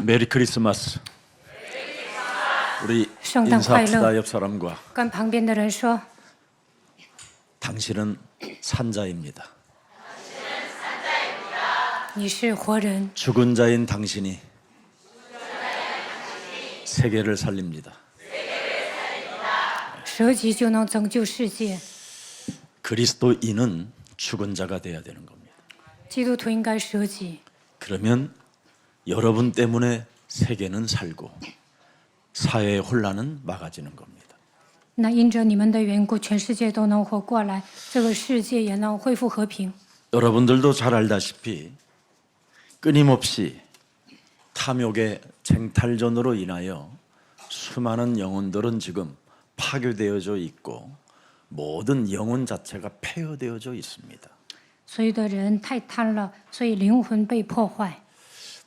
메리 크리스마스. 우리 圣诞快 인사합시다. 乐！ 옆 사람과 跟旁边的人说， 당신은 산자입니다. 你是活人， 죽은 자인 당신이 세계를 살립니다. 舍己就能拯救世界。 그리스도인은 죽은 자가 돼야 되는 겁니다. 基督徒应该舍己， 그러면 여러분 때문에 세계는 살고 사회의 혼란은 막아지는 겁니다. 那因着你们的缘故，全世界都能活过来，这个世界也能恢复和平。 여러분들도 잘 알다시피 끊임없이 탐욕의 쟁탈전으로 인하여 수많은 영혼들은 지금 파괴되어져 있고 모든 영혼 자체가 폐허되어져 있습니다. 所有的人太贪了，所以灵魂被破坏。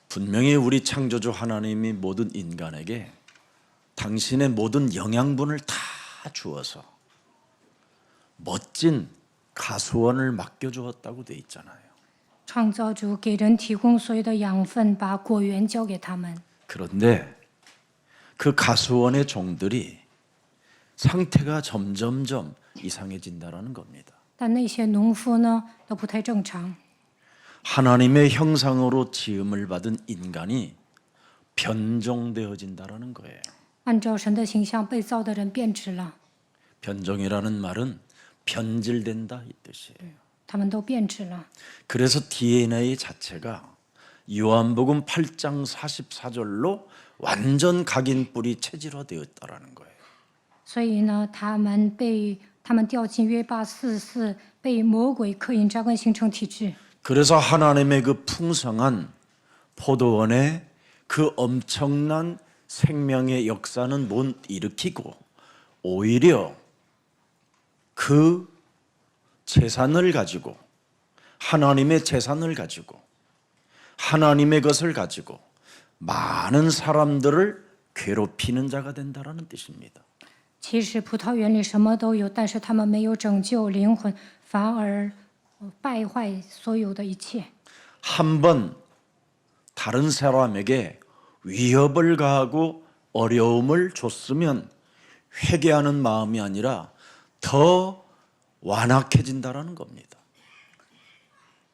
분명히 우리 창조주 하나님이 모든 인간에게 당신의 모든 영양분을 다 주어서 멋진 가수원을 맡겨주었다고 돼 있잖아요. 创造主给人提供所有的养分，把果园交给他们。 그런데 그 가수원의 종들이 상태가 점점점 이상해진다라는 겁니다. 但那些农夫呢，都不太正常。 하나님의 형상으로 지음을 받은 인간이 변종되어진다라는 거예요. 按照神的形象被造的人变质了， 변종이라는 말은 변질된다 이 뜻이에요. 他们都变质了。 그래서 DNA 자체가 요한복음 8장 44절로 완전 각인 뿌리 체질화되었다라는 거예요. 所以呢，他们掉进约巴44，被魔鬼刻印扎根形成体质。 그래서 하나님의 그 풍성한 포도원에 그 엄청난 생명의 역사는 못 일으키고 오히려 그 재산을 가지고 하나님의 재산을 가지고 하나님의 것을 가지고 많은 사람들을 괴롭히는 자가 된다라는 뜻입니다. 其实葡萄园里什么都有，但是他们没有拯救灵魂，反而败坏所有的一切。 한번 다른 사람에게 위협을 가하고 어려움을 줬으면 회개하는 마음이 아니라 더 완악해진다라는 겁니다.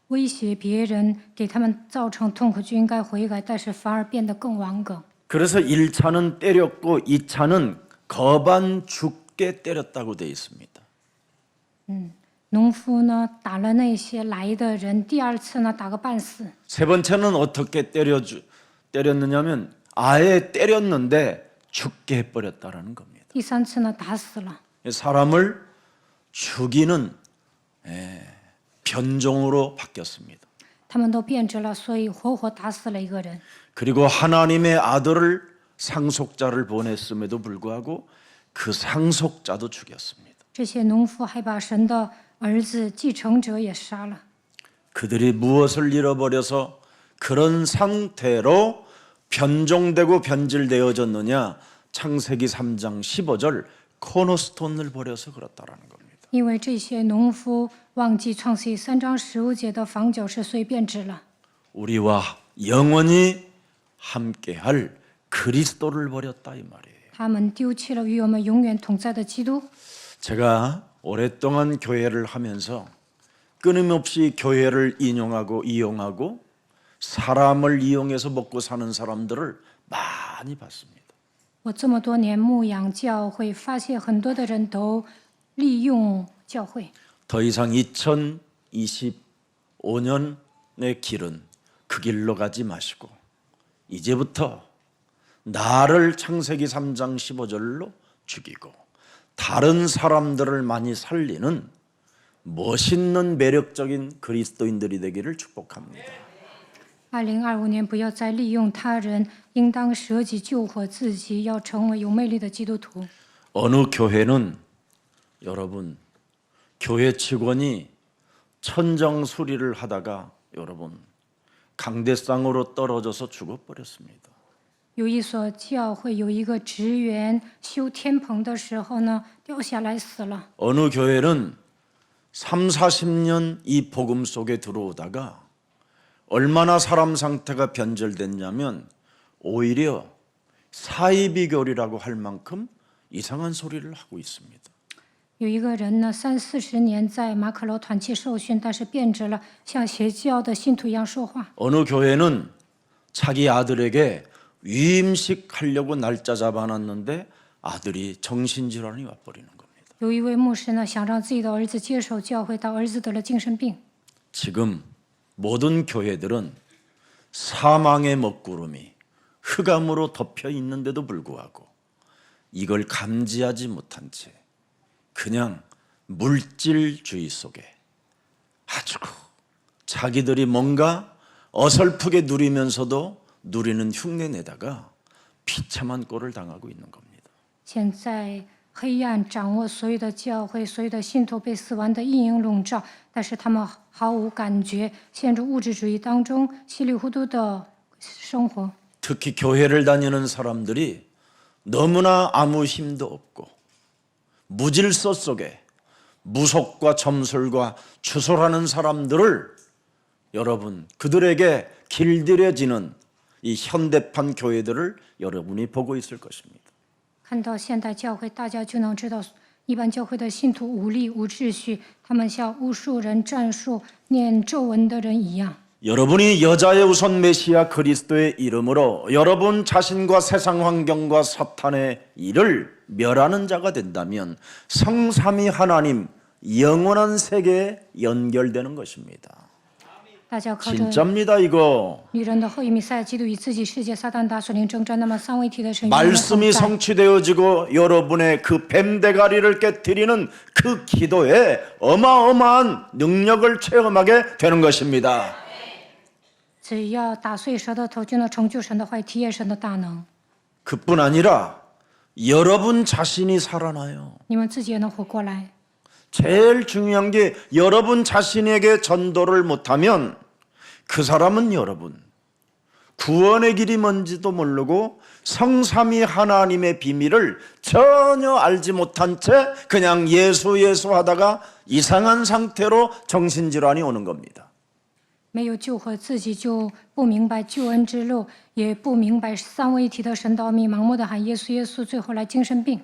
威胁别人，给他们造成痛苦，就应该悔改，但是反而变得更顽梗。 그래서 1차는 때렸고 2차는 거반 죽게 때렸다고 되어 있습니다. 农夫呢，打了那些来的人，第二次呢，打个半死。 세 번째는 어떻게 때렸느냐면 아예 때렸는데 죽게 해버렸다라는 겁니다. 第三次呢，打死了。 사람을 죽이는 변종으로 바뀌었습니다. 他们都变质了，所以活活打死了一个人。 그리고 하나님의 아들을 상속자를 보냈음에도 불구하고 그 상속자도 죽였습니다. 这些农夫还把神的儿子继承者也杀了。 그들이 무엇을 잃어버려서 그런 상태로 변종되고 변질되어졌느냐? 창세기 3장 15절 코너스톤을 버려서 그렇다라는 겁니다. 因为这些农夫忘记创世记3章15节的房角石，所以变质了。 우리와 영원히 함께할 그리스도를 버렸다 이 말이에요. 他们丢弃了与我们永远同在的基督。 제가 오랫동안 교회를 하면서 끊임없이 교회를 인용하고 이용하고 사람을 이용해서 먹고 사는 사람들을 많이 봤습니다. 我这么多年牧养教会，发现很多的人都利用教会。 더 이상 2025년의 길은 그 길로 가지 마시고 이제부터 나를 창세기 3장 15절로 죽이고 다른 사람들을 많이 살리는 멋있는 매력적인 그리스도인들이 되기를 축복합니다. 2025年不要再利用他人，应当舍己救活自己，要成为有魅力的基督徒。 어느 교회는 여러분 교회 직원이 천정 수리를 하다가 여러분 강대상으로 떨어져서 죽어버렸습니다. 有一所教会有一个职员修天棚的时候呢，掉下来死了。 어느 교회는 3, 40년 이 복음 속에 들어오다가 얼마나 사람 상태가 변절됐냐면 오히려 사이비교리라고 할 만큼 이상한 소리를 하고 있습니다. 有一个人呢，30-40年在马可楼团契受训，但是变质了，像邪教的信徒一样说话。 어느 교회는 자기 아들에게 위임식 하려고 날짜 잡아놨는데 아들이 정신질환이 와버리는 겁니다. 有一位牧师呢，想让自己的儿子接手教会，但儿子得了精神病。 지금 모든 교회들은 사망의 먹구름이 흑암으로 덮여 있는데도 불구하고 이걸 감지하지 못한 채 그냥 물질주의 속에 아주 자기들이 뭔가 어설프게 누리면서도 누리는 흉내내다가 비참한 꼴을 당하고 있는 겁니다. 现在黑暗掌握所有的教会，所有的信徒被死亡的阴影笼罩，但是他们毫无感觉，陷入物质主义当中，稀里糊涂的生活。 특히 교회를 다니는 사람들이 너무나 아무 힘도 없고 무질서 속에 무속과 점술과 추솔하는 사람들을 여러분 그들에게 길들여지는 이 현대판 교회들을 여러분이 보고 있을 것입니다. 看到现代教会，大家就能知道，一般教会的信徒无力、无秩序，他们像巫术人、战术、念咒文的人一样。 여러분이 여자의 우선 메시아 그리스도의 이름으로 여러분 자신과 세상 환경과 사탄의 일을 멸하는 자가 된다면 성삼위 하나님 영원한 세계에 연결되는 것입니다. 大家靠着 진짜입니다 이거. 女人的后裔弥赛亚基督与自己世界撒旦大属灵征战，那么三位一体的神永远同 말씀이 在。 성취되어지고 여러분의 그 뱀대가리를 깨뜨리는 그 기도에 어마어마한 능력을 체험하게 되는 것입니다. 只要打碎蛇的头，就能成就神的话语，体验神的大能。 그뿐 아니라 여러분 자신이 살아나요. 你们自己也能活过来。 제일 중요한 게 여러분 자신에게 전도를 못하면 그 사람은 여러분 구원의 길이 뭔지도 모르고 성삼위 하나님의 비밀을 전혀 알지 못한 채 그냥 예수 하다가 이상한 상태로 정신질환이 오는 겁니다. 没有救活自己，就不明白救恩之路，也不明白三位一体的神道秘，盲目的喊耶稣耶稣，最后来精神病。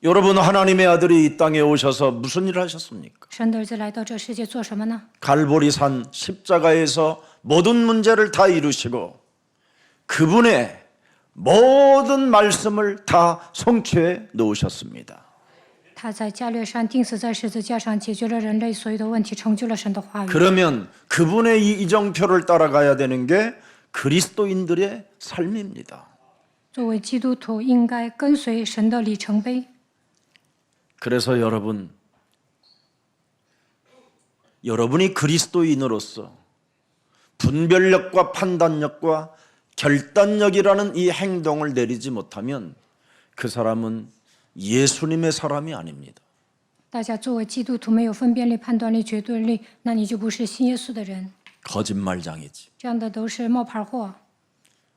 여러분 하나님의 아들이 이 땅에 오셔서 무슨 일을 하셨습니까? 神的儿子来到这世界做什么呢？ 갈보리산 십자가에서 모든 문제를 다 이루시고 그분의 모든 말씀을 다 성취해 놓으셨습니다. 他在加略山钉死在十字架上，解决了人类所有的问题，成就了神的话语。 그러면 그분의 이 이정표를 따라가야 되는 게 그리스도인들의 삶입니다. 作为基督徒，应该跟随神的里程碑。 그래서 여러분이 그리스도인으로서 분별력과 판단력과 결단력이라는 이 행동을 내리지 못하면 그 사람은 예수님의 사람이 아닙니다. 大家作为基督徒，没有分辨力、判断力、绝对力，那你就不是信耶稣的人。 거짓말장이지. 这样的都是冒牌货、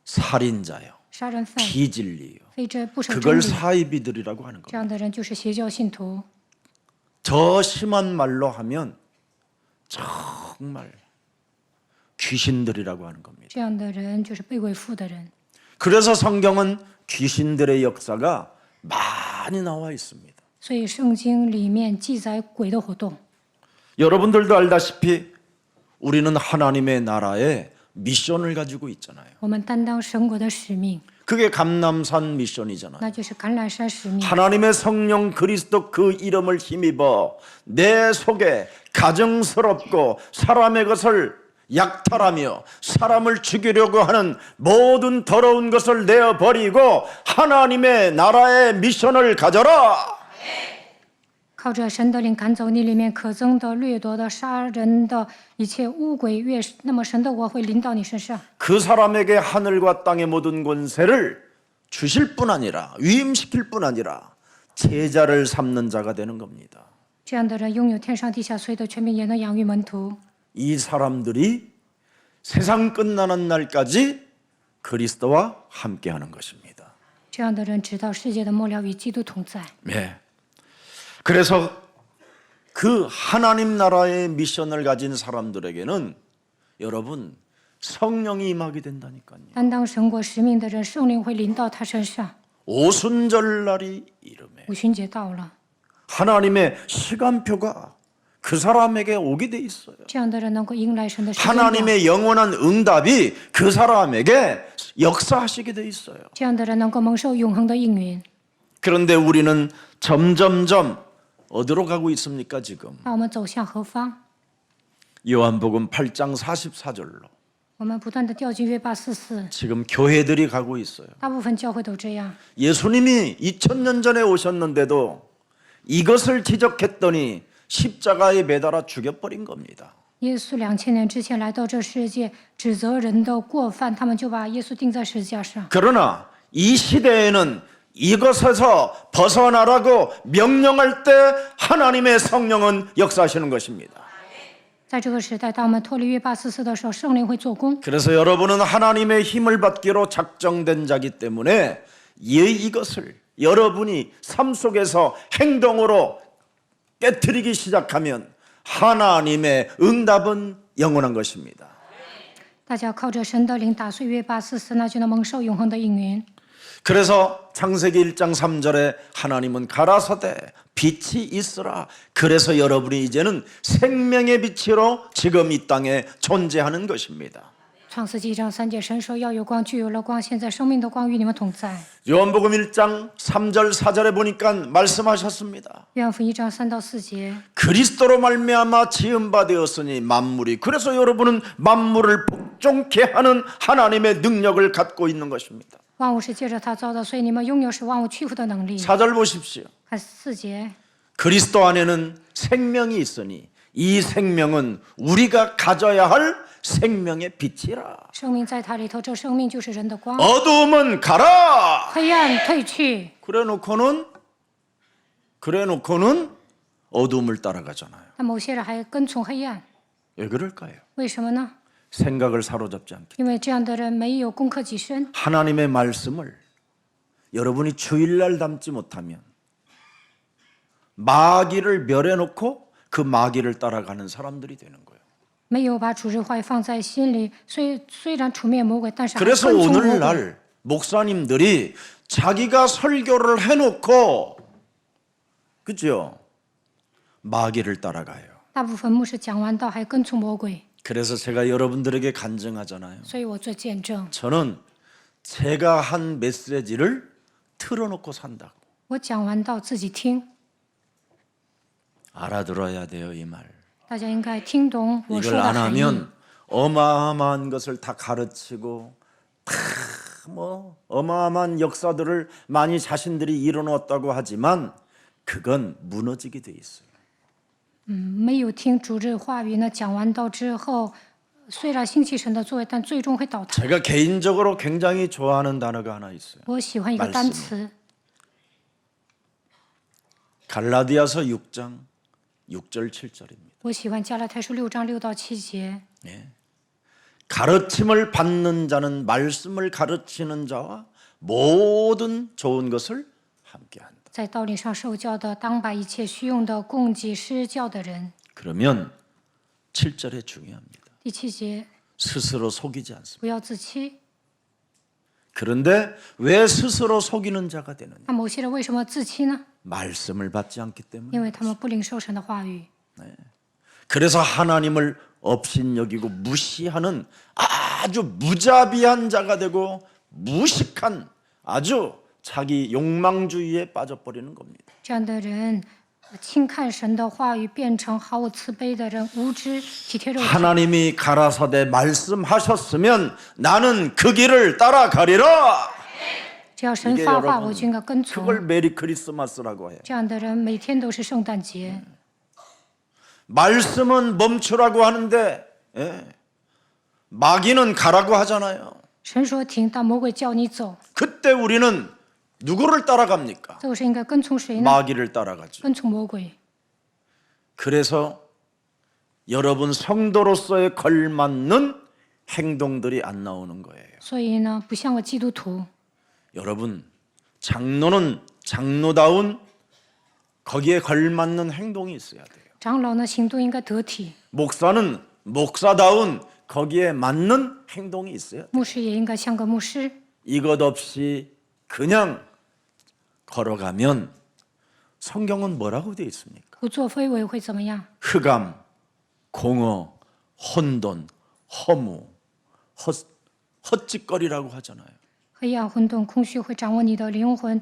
살인자요. 杀人犯、 비진리요. 非真不守真 그걸 理。 사이비들이라고 하는 这 겁니다. 样的人就是邪教信徒。 더 심한 말로 하면 정말 귀신들이라고 하는 겁니다. 这样的人就是被鬼附的人。 그래서 성경은 귀신들의 역사가 많이 나와 있습니다. 所以圣经里面记载鬼的活动。 여러분들도 알다시피 우리는 하나님의 나라에 미션을 가지고 있잖아요. 我们担当神国的使命， 그게 감람산 미션이잖아요. 那就是橄榄山使命。 하나님의 성령 그리스도 그 이름을 힘입어 내 속에 가증스럽고 사람의 것을 약탈하며 사람을 죽이려고 하는 모든 더러운 것을 내어버리고 하나님의 나라의 미션을 가져라. 靠着神的灵赶走你里面可憎的、掠夺的、杀人的一切污鬼越，那么神的国会临到你身上。 그 사람에게 하늘과 땅의 모든 권세를 주실 뿐 아니라 위임시킬 뿐 아니라 제자를 삼는 자가 되는 겁니다. 这样的人拥有天上地下所有的权柄，也能养育门徒。 이 사람들이 세상 끝나는 날까지 그리스도와 함께하는 것입니다. 这样的人直到世界的末了与基督同在。 네. 그래서 그 하나님 나라의 미션을 가진 사람들에게는 여러분 성령이 임하게 된다니까요. 担当神国使命的人，圣灵会临到他身上。 오순절날이 이름에 五旬节到了， 하나님의 시간표가 그 사람에게 오게 돼 있어요. 这样的人能够迎来神的时间表， 하나님의 영원한 응답이 그 사람에게 역사하시게 돼 있어요. 这样的人能够蒙受永恒的应允。 그런데 우리는 점점점 어디로 가고 있습니까 지금? 那我们走向何方？ 요한복음 8장 44절로 我们不断的掉进约巴四四， 지금 교회들이 가고 있어요. 大部分教会都这样。 예수님이 2000년 전에 오셨는데도 이것을 지적했더니 십자가에 매달아 죽여버린 겁니다. 耶稣2000年之前来到这世界，指责人的过犯，他们就把耶稣钉在十字架上。 그러나 이 시대에는 이것에서 벗어나라고 명령할 때 하나님의 성령은 역사하시는 것입니다. 在这个时代，当我们脱离约巴四四的时候，圣灵会做工。 그래서 여러분은 하나님의 힘을 받기로 작정된 자기 때문에 이것을 여러분이 삶 속에서 행동으로 깨트리기 시작하면 하나님의 응답은 영원한 것입니다. 大家靠着神的灵打碎约巴四四，那就能蒙受永恒的应允。 그래서 창세기 1장 3절에 하나님은 가라사대 빛이 있으라. 그래서 여러분이 이제는 생명의 빛으로 지금 이 땅에 존재하는 것입니다. 创世纪1章3节，神说要有光，就有了光。现在生命的光与你们同在。 요한복음 1장 3절 4절에 보니까 말씀하셨습니다. 约翰福音1章3到4节， 그리스도로 말미암아 지은 바 되었으니 만물이, 그래서 여러분은 만물을 복종케 하는 하나님의 능력을 갖고 있는 것입니다. 万物是借着他造的，所以你们拥有使万物屈服的能力。 4절 보십시오. 看4节， 그리스도 안에는 생명이 있으니 이 생명은 우리가 가져야 할 생명의 빛이라. 生命在他里头，这生命就是人的光。 어두움은 가라. 黑暗退去， 그래놓고는 어두움을 따라가잖아요. 但某些人还跟从黑暗， 왜 그럴까요? 为什么呢？ 생각을 사로잡지 않기. 因为这样的人没有攻克己身。 하나님의 말씀을 여러분이 주일날 담지 못하면 마귀를 멸해놓고 그 마귀를 따라가는 사람들이 되는 거예요. 没有把主日话语放在心里，虽然除灭魔鬼，但是还 그래서 跟从魔鬼。 오늘날 목사님들이 자기가 설교를 해놓고 그죠? 마귀를 따라가요. 大部分牧师讲完道还跟从魔鬼， 그래서 제가 여러분들에게 간증하잖아요. 所以我做见证。 저는 제가 한 메시지를 틀어놓고 산다고. 我讲完道自己听， 알아들어야 돼요, 이 말. 大家应该听懂我说 이걸 的 안 含义。 하면 어마어마한 것을 다 가르치고 뭐 어마어마한 역사들을 많이 자신들이 이뤄놓았다고 하지만 그건 무너지게 돼 있어요. 没有听主日话语呢，讲完道之后，虽然兴起神的作为，但最终会倒塌。 제가 개인적으로 굉장히 좋아하는 단어가 하나 있어요. 我喜欢一个单词， 갈라디아서 6장 6절 7절입니다. 我喜欢加拉太书6章6到7节。 가르침을 받는 자는 말씀을 가르치는 자와 모든 좋은 것을 함께한다. 在道理上受教的，当把一切虚用的供给施教的人。 그러면 7절에 중요합니다. 第7节， 스스로 속이지 않습니다. 不要自欺。 그런데 왜 스스로 속이는 자가 되느냐? 那某些人为什么自欺呢？ 말씀을 받지 않기 因 때문에. 为他们不领受神的话语， 그래서 하나님을 업신여기고 무시하는 아주 무자비한 자가 되고 무식한 아주 자기 욕망주의에 빠져버리는 겁니다. 这样的人轻看神的话语，变成毫无慈悲的人，无知体贴肉体。 하나님이 가라사대 말씀하셨으면 나는 그 길을 따라가리라. 只要神 이게 发话， 여러분 我就应该跟从。 그걸 메리 크리스마스라고 해요. 这样的人每天都是圣诞节。 말씀은 멈추라고 하는데 마귀는 가라고 하잖아요. 神说停，但魔鬼叫你走， 그때 우리는 누구를 따라갑니까? 这个是应该跟从谁呢？ 마귀를 따라가죠. 跟从魔鬼。 그래서 여러분 성도로서의 걸맞는 행동들이 안 나오는 거예요. 所以呢，不像个基督徒。 여러분 장로는 장로다운 거기에 걸맞는 행동이 있어야 돼요. 长老呢，行动应该得体； 목사는 목사다운 거기에 맞는 행동이 있어요. 牧师也应该像个牧师， 이것 없이 그냥 걸어가면 성경은 뭐라고 되어 있습니까? 不做非为会怎么样？ 흑암, 공허, 혼돈, 허무, 헛짓거리라고 하잖아요. 黑暗、混沌、空虚会掌握你的灵魂，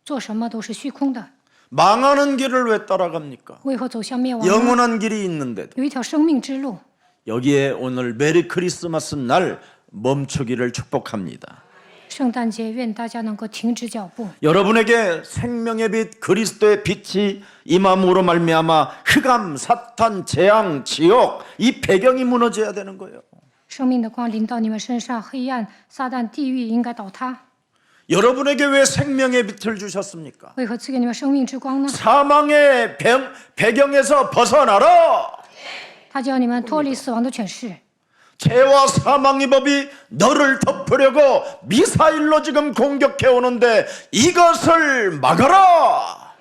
做什么都是虚空的。 망하는 길을 왜 따라갑니까? 为何走向灭亡呢？ 영원한 길이 있는데도. 有一条生命之路。 여기에 오늘 메리 크리스마스 날 멈추기를 축복합니다. 圣诞节，愿大家能够停止脚步。 여러분에게 생명의 빛 그리스도의 빛이 임함으로 말미암아 흑암, 사탄, 재앙, 지옥 이 배경이 무너져야 되는 거예요. 生命的光临到你们身上，黑暗、撒旦、地狱应该倒塌。 여러분에게 왜 생명의 빛을 주셨습니까? 为何赐给你们生命之光呢？ 사망의 배경에서 벗어나라. 他叫你们脱离死亡的权势。 죄와 사망의 법이 너를 덮으려고 미사일로 지금 공격해 오는데 이것을 막아라.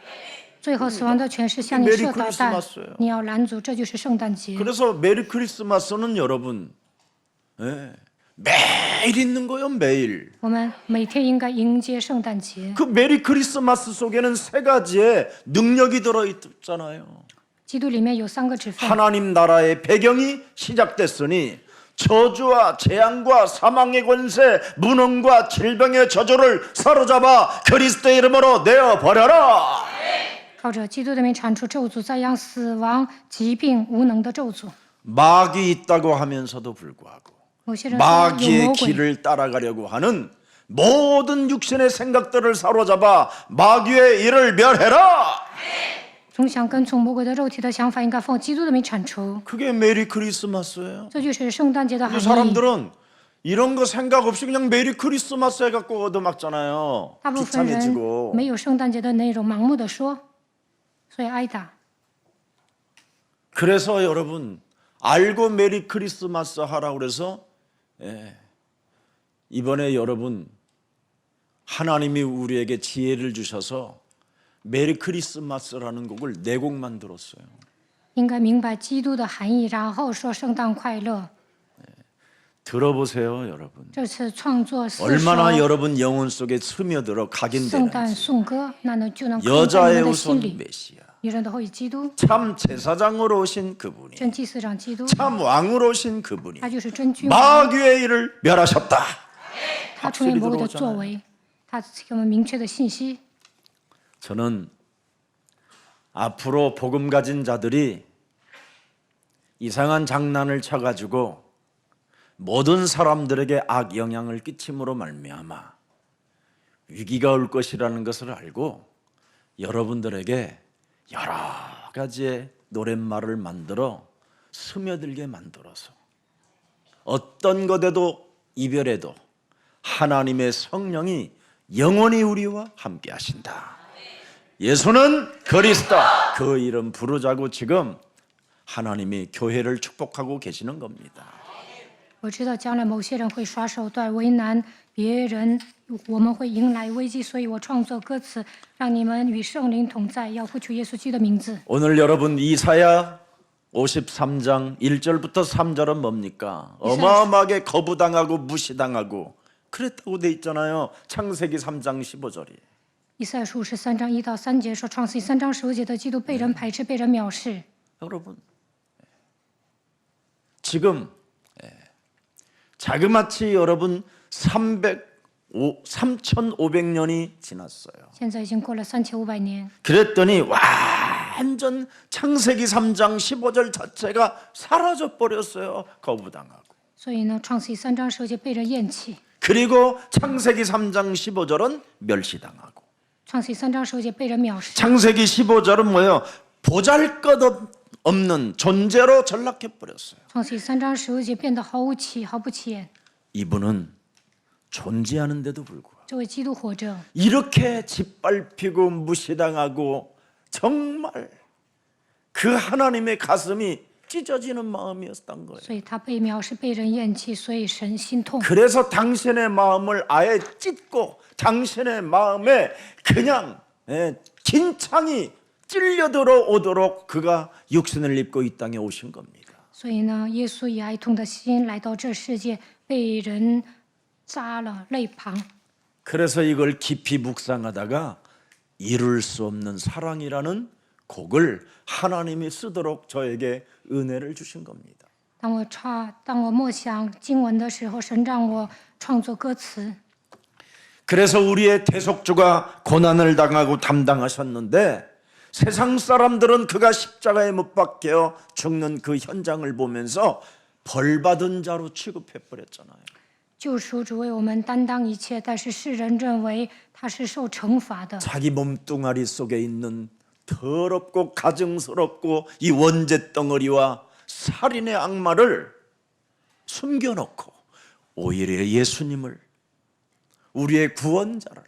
最后，死亡的权势向你射导弹，你要拦阻，这就是圣诞节。 그래서 메리 크리스마스는 여러분 매일 있는 거예요. 매일. 我们每天应该迎接圣诞节。 그 메리 크리스마스 속에는 세 가지의 능력이 들어있잖아요. 基督里面有3个职分， 하나님 나라의 배경이 시작됐으니 저주와 재앙과 사망의 권세, 무능과 질병의 저주를 사로잡아 그리스도의 이름으로 내어버려라. 靠着基督的名铲除咒诅，再让死亡、疾病、无能的咒诅。 마귀 있다고 하면서도 불구하고 某些人说有 마귀의 魔鬼， 길을 따라가려고 하는 모든 육신의 생각들을 사로잡아 마귀의 일을 멸해라. 总想跟从魔鬼的肉体的想法，应该奉基督的名铲除。 그게 메리 크리스마스예요. 这就是圣诞节的含 근데 义。 사람들은 이런 거 생각 없이 그냥 메리 크리스마스 해갖고 얻어맞잖아요. 大部分人 귀찮아지고. 没有圣诞节的内容，盲目的说，所以挨打。 그래서 여러분 알고 메리 크리스마스 하라고 그래서 이번에 여러분 하나님이 우리에게 지혜를 주셔서 메리 크리스마스라는 곡을 4곡 만들었어요. 应该明白基督的含义，然后说圣诞快乐。 들어보세요, 여러분. 这次创作4 얼마나 首 여러분 영혼 속에 스며들어 圣 각인되는지. 诞颂歌，那呢就能刻在你 여자의 们的心 우선 里。 메시아. 女人的后裔基督， 참 제사장으로 오신 그분이. 真祭司长基督， 참 왕으로 오신 그분이 他就是真君王， 마귀의 일을 멸하셨다. 他出现魔鬼的作为，他给我们明确的信息。 저는 앞으로 복음 가진 자들이 이상한 장난을 쳐가지고 모든 사람들에게 악 영향을 끼침으로 말미암아 위기가 올 것이라는 것을 알고 여러분들에게 여러 가지의 노랫말을 만들어 스며들게 만들어서 어떤 것에도 이별에도 하나님의 성령이 영원히 우리와 함께 하신다. 예수는 그리스도, 그 이름 부르자고 지금 하나님이 교회를 축복하고 계시는 겁니다. 我知道将来某些人会耍手段为难别人，我们会迎来危机，所以我创作歌词，让你们与圣灵同在，要呼求耶稣基督的名字。 오늘 여러분 이사야 53장 1절부터 3절은 뭡니까? 어마어마하게 거부당하고 무시당하고 그랬다고 돼 있잖아요. 창세기 3장 15절이. 以赛亚书53章1到3节说，创世记3章15节的基督被人排斥、被人藐视。 여러분 지금 자그마치 여러분 3,500년이 지났어요. 现在已经过了3500年， 그랬더니 완전 창세기 3장 15절 자체가 사라져 버렸어요. 거부당하고. 所以呢，创世记3章15节被人厌弃， 그리고 창세기 3장 15절은 멸시당하고. 创世记3章15节被人藐视。 창세기 15절은 뭐예요? 보잘것없는 존재로 전락해 버렸어요. 创世记3章15节变得毫无起眼。 이분은 존재하는데도 불구하고 这位基督活着， 이렇게 짓밟히고 무시당하고 정말 그 하나님의 가슴이 찢어지는 마음이었던 거예요. 所以他被藐视、被人厌弃，所以神心痛。 그래서 당신의 마음을 아예 찢고 당신의 마음에 그냥 긴창이 찔려 들어오도록 그가 육신을 입고 이 땅에 오신 겁니다. 所以呢，耶稣以哀痛的心来到这世界，被人扎了肋旁。 그래서 이걸 깊이 묵상하다가 이룰 수 없는 사랑이라는 곡을 하나님이 쓰도록 저에게 은혜를 주신 겁니다. 当我默想经文的时候，神让我创作歌词。 그래서 우리의 대속주가 고난을 당하고 담당하셨는데 세상 사람들은 그가 십자가에 못 박혀 죽는 그 현장을 보면서 벌받은 자로 취급해 버렸잖아요. 救赎主为我们担当一切，但是世人认为他是受惩罚的。 자기 몸뚱아리 속에 있는 더럽고 가증스럽고 이 원죄 덩어리와 살인의 악마를 숨겨놓고 오히려 예수님을 우리의 구원자를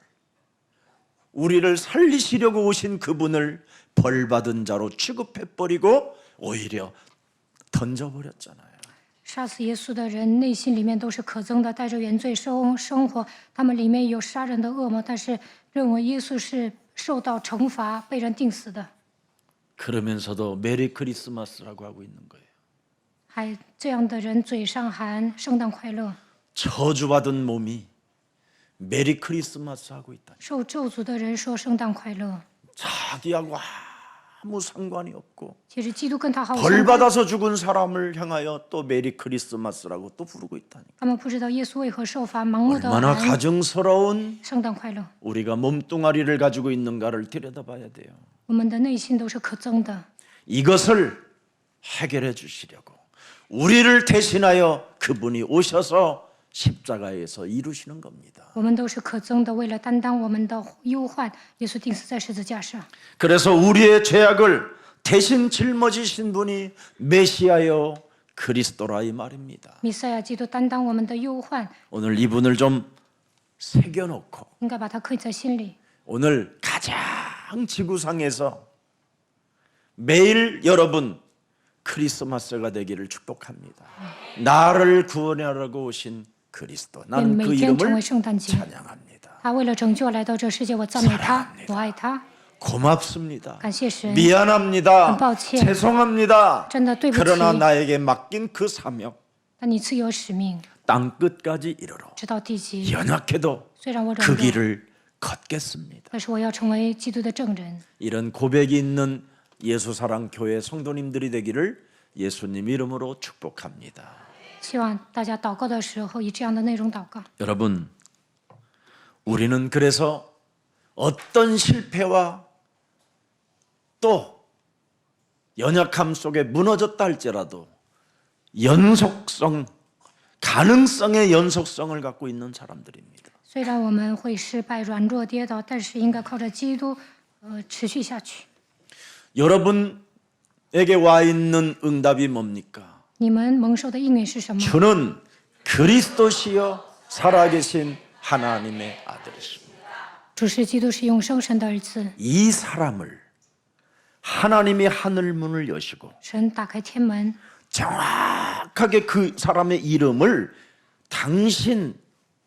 우리를 살리시려고 오신 그분을 벌받은 자로 취급해버리고 오히려 던져버렸잖아요. 杀死耶稣的人内心里面都是可憎的，带着原罪生活，他们里面有杀人的恶魔，但是认为耶稣是受到惩罚、被人定死的， 그러면서도 메리 크리스마스라고 하고 있는 거예요. 还这样的人嘴上喊圣诞快乐， 저주받은 몸이 메리 크리스마스 하고 있다. 受咒诅的人说圣诞快乐， 자기하고 아무 상관이 없고 其实基督跟他毫无相 벌 关。 받아서 죽은 사람을 향하여 또 메리 크리스마스라고 또 부르고 있다니까. 他们不知道耶稣为何受罚，盲目的 얼마나 喊 가증스러운 圣诞快乐。 우리가 몸뚱아리를 가지고 있는가를 들여다봐야 돼요. 我们的内心都是可憎的， 이것을 해결해 주시려고 우리를 대신하여 그분이 오셔서 십자가에서 이루시는 겁니다. 我们都是可憎的，为了担当我们的忧患，耶稣钉死在十字架上。 그래서 우리의 죄악을 대신 짊어지신 분이 메시아요 그리스도라 이 말입니다. 弥赛亚基督担当我们的忧患， 오늘 이분을 좀 새겨놓고 应该把它刻在心里。 오늘 가장 지구상에서 매일 여러분 크리스마스가 되기를 축복합니다. 나를 구원하려고 오신 그리스도. 愿 나는 每 그 天成为 이름을 圣诞节。 찬양합니다. 他为了拯救来到这世界，我赞美他，我爱他， 고맙습니다. 感谢神。 미안합니다. 很抱歉。 죄송합니다. 真的对不起， 그러나 나에게 맡긴 그 사명 但你赐给我使命， 땅 끝까지 이르러 直到地极。 연약해도 虽然我软 그 弱， 길을 걷겠습니다. 但是我要成为基督的证人。 이런 고백이 있는 예수사랑 교회 성도님들이 되기를 예수님 이름으로 축복합니다. 希望大家祷告的时候以这样的内容祷告。 여러분, 우리는 그래서 어떤 실패와 또 연약함 속에 무너졌다 할지라도 연속성, 가능성의 연속성을 갖고 있는 사람들입니다. 虽然我们会失败、软弱、跌倒，但是应该靠着基督，持续下去。 여러분에게 와 있는 응답이 뭡니까? 你们蒙受的应允是什么？ 주는 그리스도시여 살아계신 하나님의 아들이십니다. 主是基督，是永生神的儿子。 이 사람을 하나님이 하늘 문을 여시고 神打开天门， 정확하게 그 사람의 이름을 당신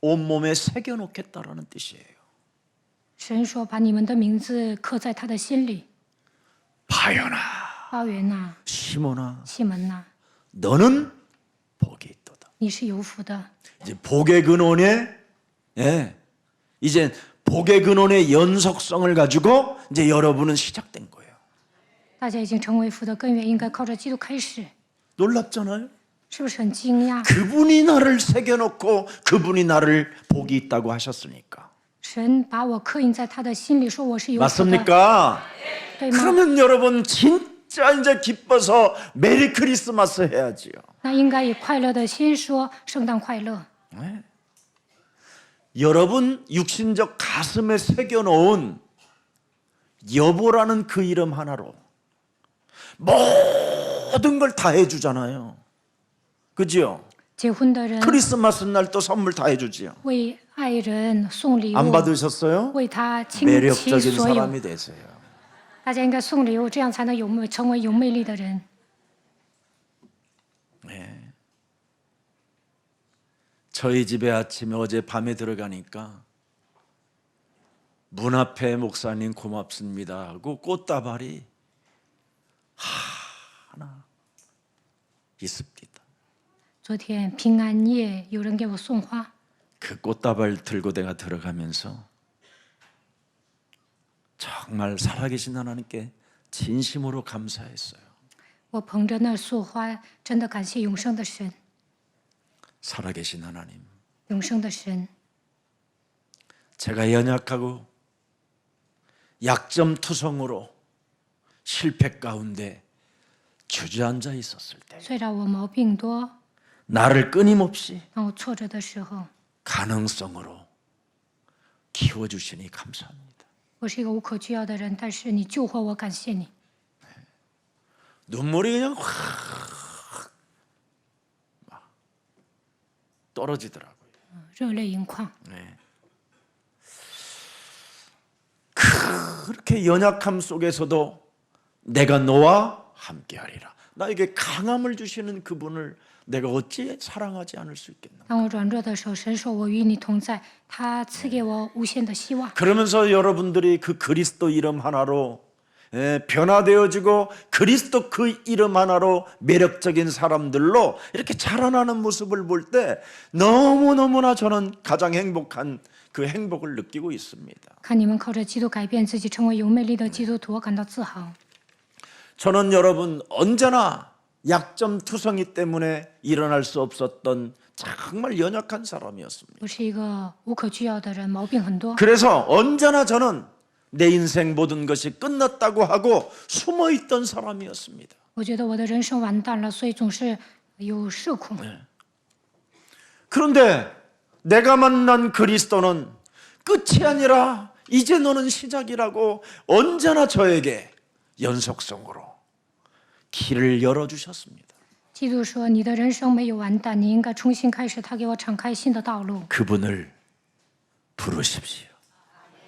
온몸에 새겨놓겠다라는 뜻이에요. 神说把你们的名字刻在他的心里。 바요나 巴元呐， 시몬아 西门呐， 너는 복이 있도다. 你是有福的。 이제 복의 근원에 이제 복의 근원의 연속성을 가지고 이제 여러분은 시작된 거예요. 大家已经成为福的根源，应该靠着基督开始， 놀랍잖아요. 是不是很惊讶？ 그분이 나를 새겨놓고 그분이 나를 복이 있다고 하셨으니까. 神把我刻印在他的心里，说我是有福的， 맞습니까? 对吗？ 그러면 여러분 진짜 이제 기뻐서 메리 크리스마스 해야지요. 那应该以快乐的心说圣诞快乐。 여러분 육신적 가슴에 새겨놓은 여보라는 그 이름 하나로 모든 걸 다 해주잖아요. 그죠? 结婚的人 크리스마스 날 또 선물 다 해주지요. 为爱人送礼 안 物， 받으셨어요? 为他倾其 매력적인 所有。 사람이 되세요. 大家应该送礼物，这样才能成为有魅力的人。 저희 집에 아침에 어제 밤에 들어가니까 문 앞에 목사님 고맙습니다 하고 꽃다발이 하나 있습니다. 昨天平安夜有人给我送花， 그 꽃다발 들고 내가 들어가면서 정말 살아계신 하나님께 진심으로 감사했어요. 我捧着那束花，真的感谢永生的神， 살아계신 하나님, 永生的神。 제가 연약하고 약점투성으로 실패 가운데 주저앉아 있었을 때 虽然我毛病多， 나를 끊임없이 当我挫折的时候， 가능성으로 키워주시니 감사합니다. 我是一个无可救药的人，但是你救活我，感谢你。 눈물이 그냥 확 막 떨어지더라고요. 热泪盈眶。 네. 그렇게 연약함 속에서도 내가 너와 함께하리라. 나에게 강함을 주시는 그분을 내가 어찌 사랑하지 않을 수 있겠나. 当我软弱的时候，神说我与你同在，他赐给我无限的希望。 그러면서 여러분들이 그 그리스도 이름 하나로 변화되어지고 그리스도 그 이름 하나로 매력적인 사람들로 이렇게 자라나는 모습을 볼 때 너무너무나 저는 가장 행복한 그 행복을 느끼고 있습니다. 看你们靠着基督改变自己，成为有魅力的基督徒，我感到自豪。 저는 여러분 언제나 약점투성이 때문에 일어날 수 없었던 정말 연약한 사람이었습니다. 我是一个无可救药的人，毛病很多。 그래서 언제나 저는 내 인생 모든 것이 끝났다고 하고 숨어있던 사람이었습니다. 我觉得我的人生完蛋了，所以总是有社恐。 그런데 내가 만난 그리스도는 끝이 아니라 이제 너는 시작이라고 언제나 저에게 연속성으로 길을 열어주셨습니다. 基督说：“你的人生没有完蛋，你应该重新开始。”他给我敞开新的道路， 그분을 부르십시오.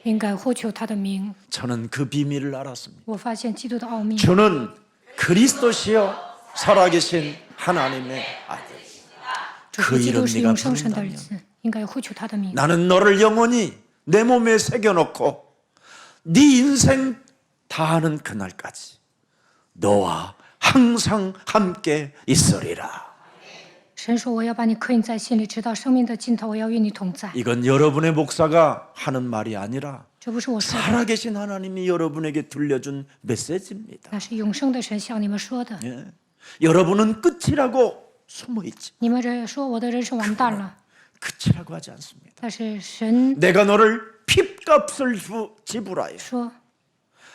应该呼求他的名。 저는 그 비밀을 알았습니다. 我发现基督的奥秘， 주는 그리스도시요 살아계신 하나님의 아들. 主 그 基 이름 督是 네가 永生神的儿 부른다면 子，应该呼求他的名。 나는 너를 영원히 내 몸에 새겨놓고 네 인생 다하는 그날까지 너와 항상 함께 있으리라. 神说：“我要把你刻印在心里，直到生命的尽头，我要与你同在。 이건 여러분의 목사가 하는 말이 아니라 这不是我说的， 살아계신 하나님이 여러분에게 들려준 메시지입니다. 那是永生的神向你们说的。 예. 여러분은 끝이라고 숨어있지. 你们这说我的人生完蛋了， 끝이라고 하지 않습니다. 但是神 내가 너를 핏값을 지불하여 说，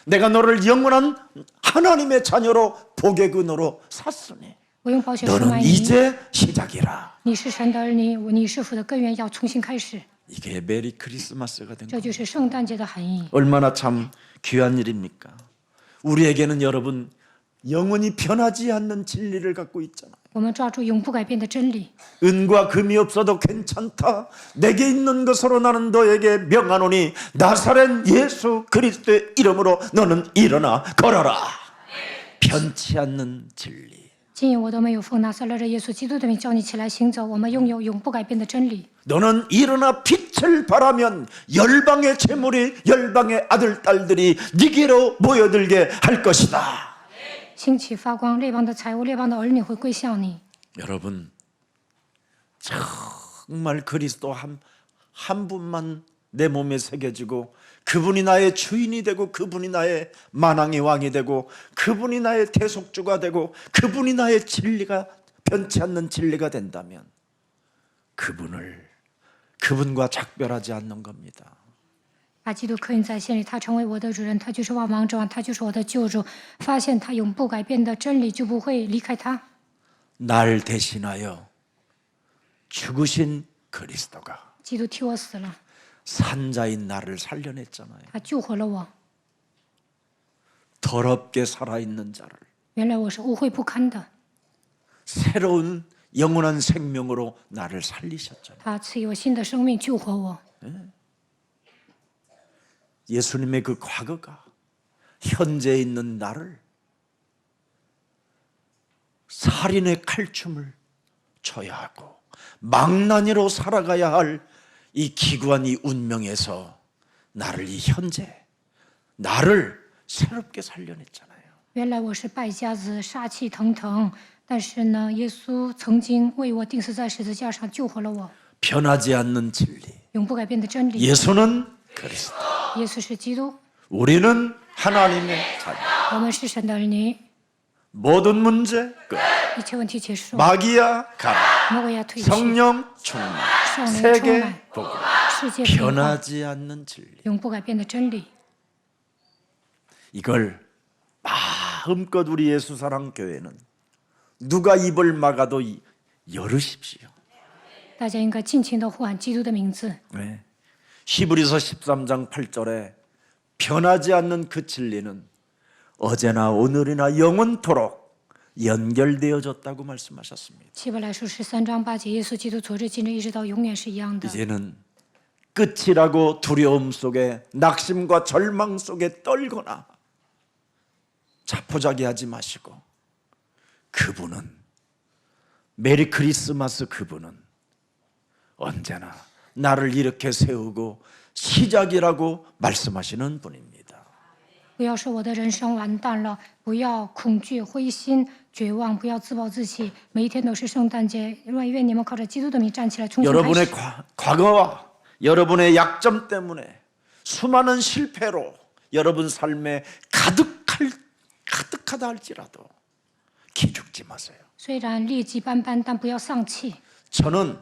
내가 너를 영원한 하나님의 자녀로 복의 근으로 샀으니 我用宝血赎买 너는 你。 이제 시작이라. 你是神的儿女，你是父的根源，要重新开始。 이게 메리 크리스마스가 된 这 거예요. 就是圣诞节的含义。 얼마나 참 귀한 일입니까? 우리에게는 여러분 영원히 변하지 않는 진리를 갖고 있잖아요. 我们抓住永不改变的真理。 은과 금이 없어도 괜찮다. 내게 있는 것으로 나는 너에게 명하노니 나사렛 예수 그리스도의 이름으로 너는 일어나 걸어라. 변치 않는 진리. 今夜我都没有奉拿撒勒的耶稣基督的名叫你起来行走。我们拥有永不改变的真理。 너는 일어나 빛을 발하면 열방의 재물이 열방의 아들 딸들이 네게로 모여들게 할 것이다. 兴起发光，列邦的财物，列邦的儿女会归向你。 여러분 정말 그리스도 한 분만 내 몸에 새겨지고 그분이 나의 주인이 되고 그분이 나의 만왕의 왕이 되고 그분이 나의 대속주가 되고 그분이 나의 진리가 변치 않는 진리가 된다면 그분과 작별하지 않는 겁니다. 把基督刻印在心里，他成为我的主人，他就是万王之王，他就是我的救主。发现他永不改变的真理，就不会离开他。 날 대신하여 죽으신 그리스도가 基督替我死了， 산자인 나를 살려냈잖아요. 他救活了我。 더럽게 살아있는 자를 原来我是污秽不堪的， 새로운 영원한 생명으로 나를 살리셨잖아요. 他赐给我新的生命，救活我。 예수님의 그 과거가 현재에 있는 나를 살인의 칼춤을 쳐야 하고 망나니로 살아가야 할 이 기구한 이 운명에서 나를 이 현재 나를 새롭게 살려냈잖아요. 原来我是败家子，杀气腾腾，但是呢，耶稣曾经为我钉死在十字架上，救活了我， 변하지 않는 진리. 永不改变的真理。 예수는 그리스도. 耶稣是基督， 우리는 하나님의 자녀. 我们是神的儿女， 모든 문제 끝. 一切问题结束， 마귀야 가라. 魔鬼要退去， 성령 충만. 圣灵充 세계 满， 복음. 世界变化， 변하지 않는 진리. 永不改变的真理。 이걸 마음껏 우리 예수 사랑 교회는 누가 입을 막아도 열으십시오. 大家应该尽情地呼喊基督的名字。 네. 히브리서 13장 8절에 변하지 않는 그 진리는 어제나 오늘이나 영원토록 연결되어졌다고 말씀하셨습니다. 希伯来书13章8节，耶稣基督昨日、今日一直到永远是一样的。 이제는 끝이라고 두려움 속에 낙심과 절망 속에 떨거나 자포자기하지 마시고 그분은 메리 크리스마스 그분은 언제나 나를 이렇게 세우고 시작이라고 말씀하시는 분입니다. 不要说我的人生完蛋了，不要恐惧、灰心、绝望，不要自暴自弃。每一天都是圣诞节，愿你们靠着基督的名站起来，重新开 여러분의 始。 과거와 여러분의 약점 때문에 수많은 실패로 여러분 삶에 가득하다 할지라도 기죽지 마세요. 虽然劣迹斑斑，但不要丧气。 저는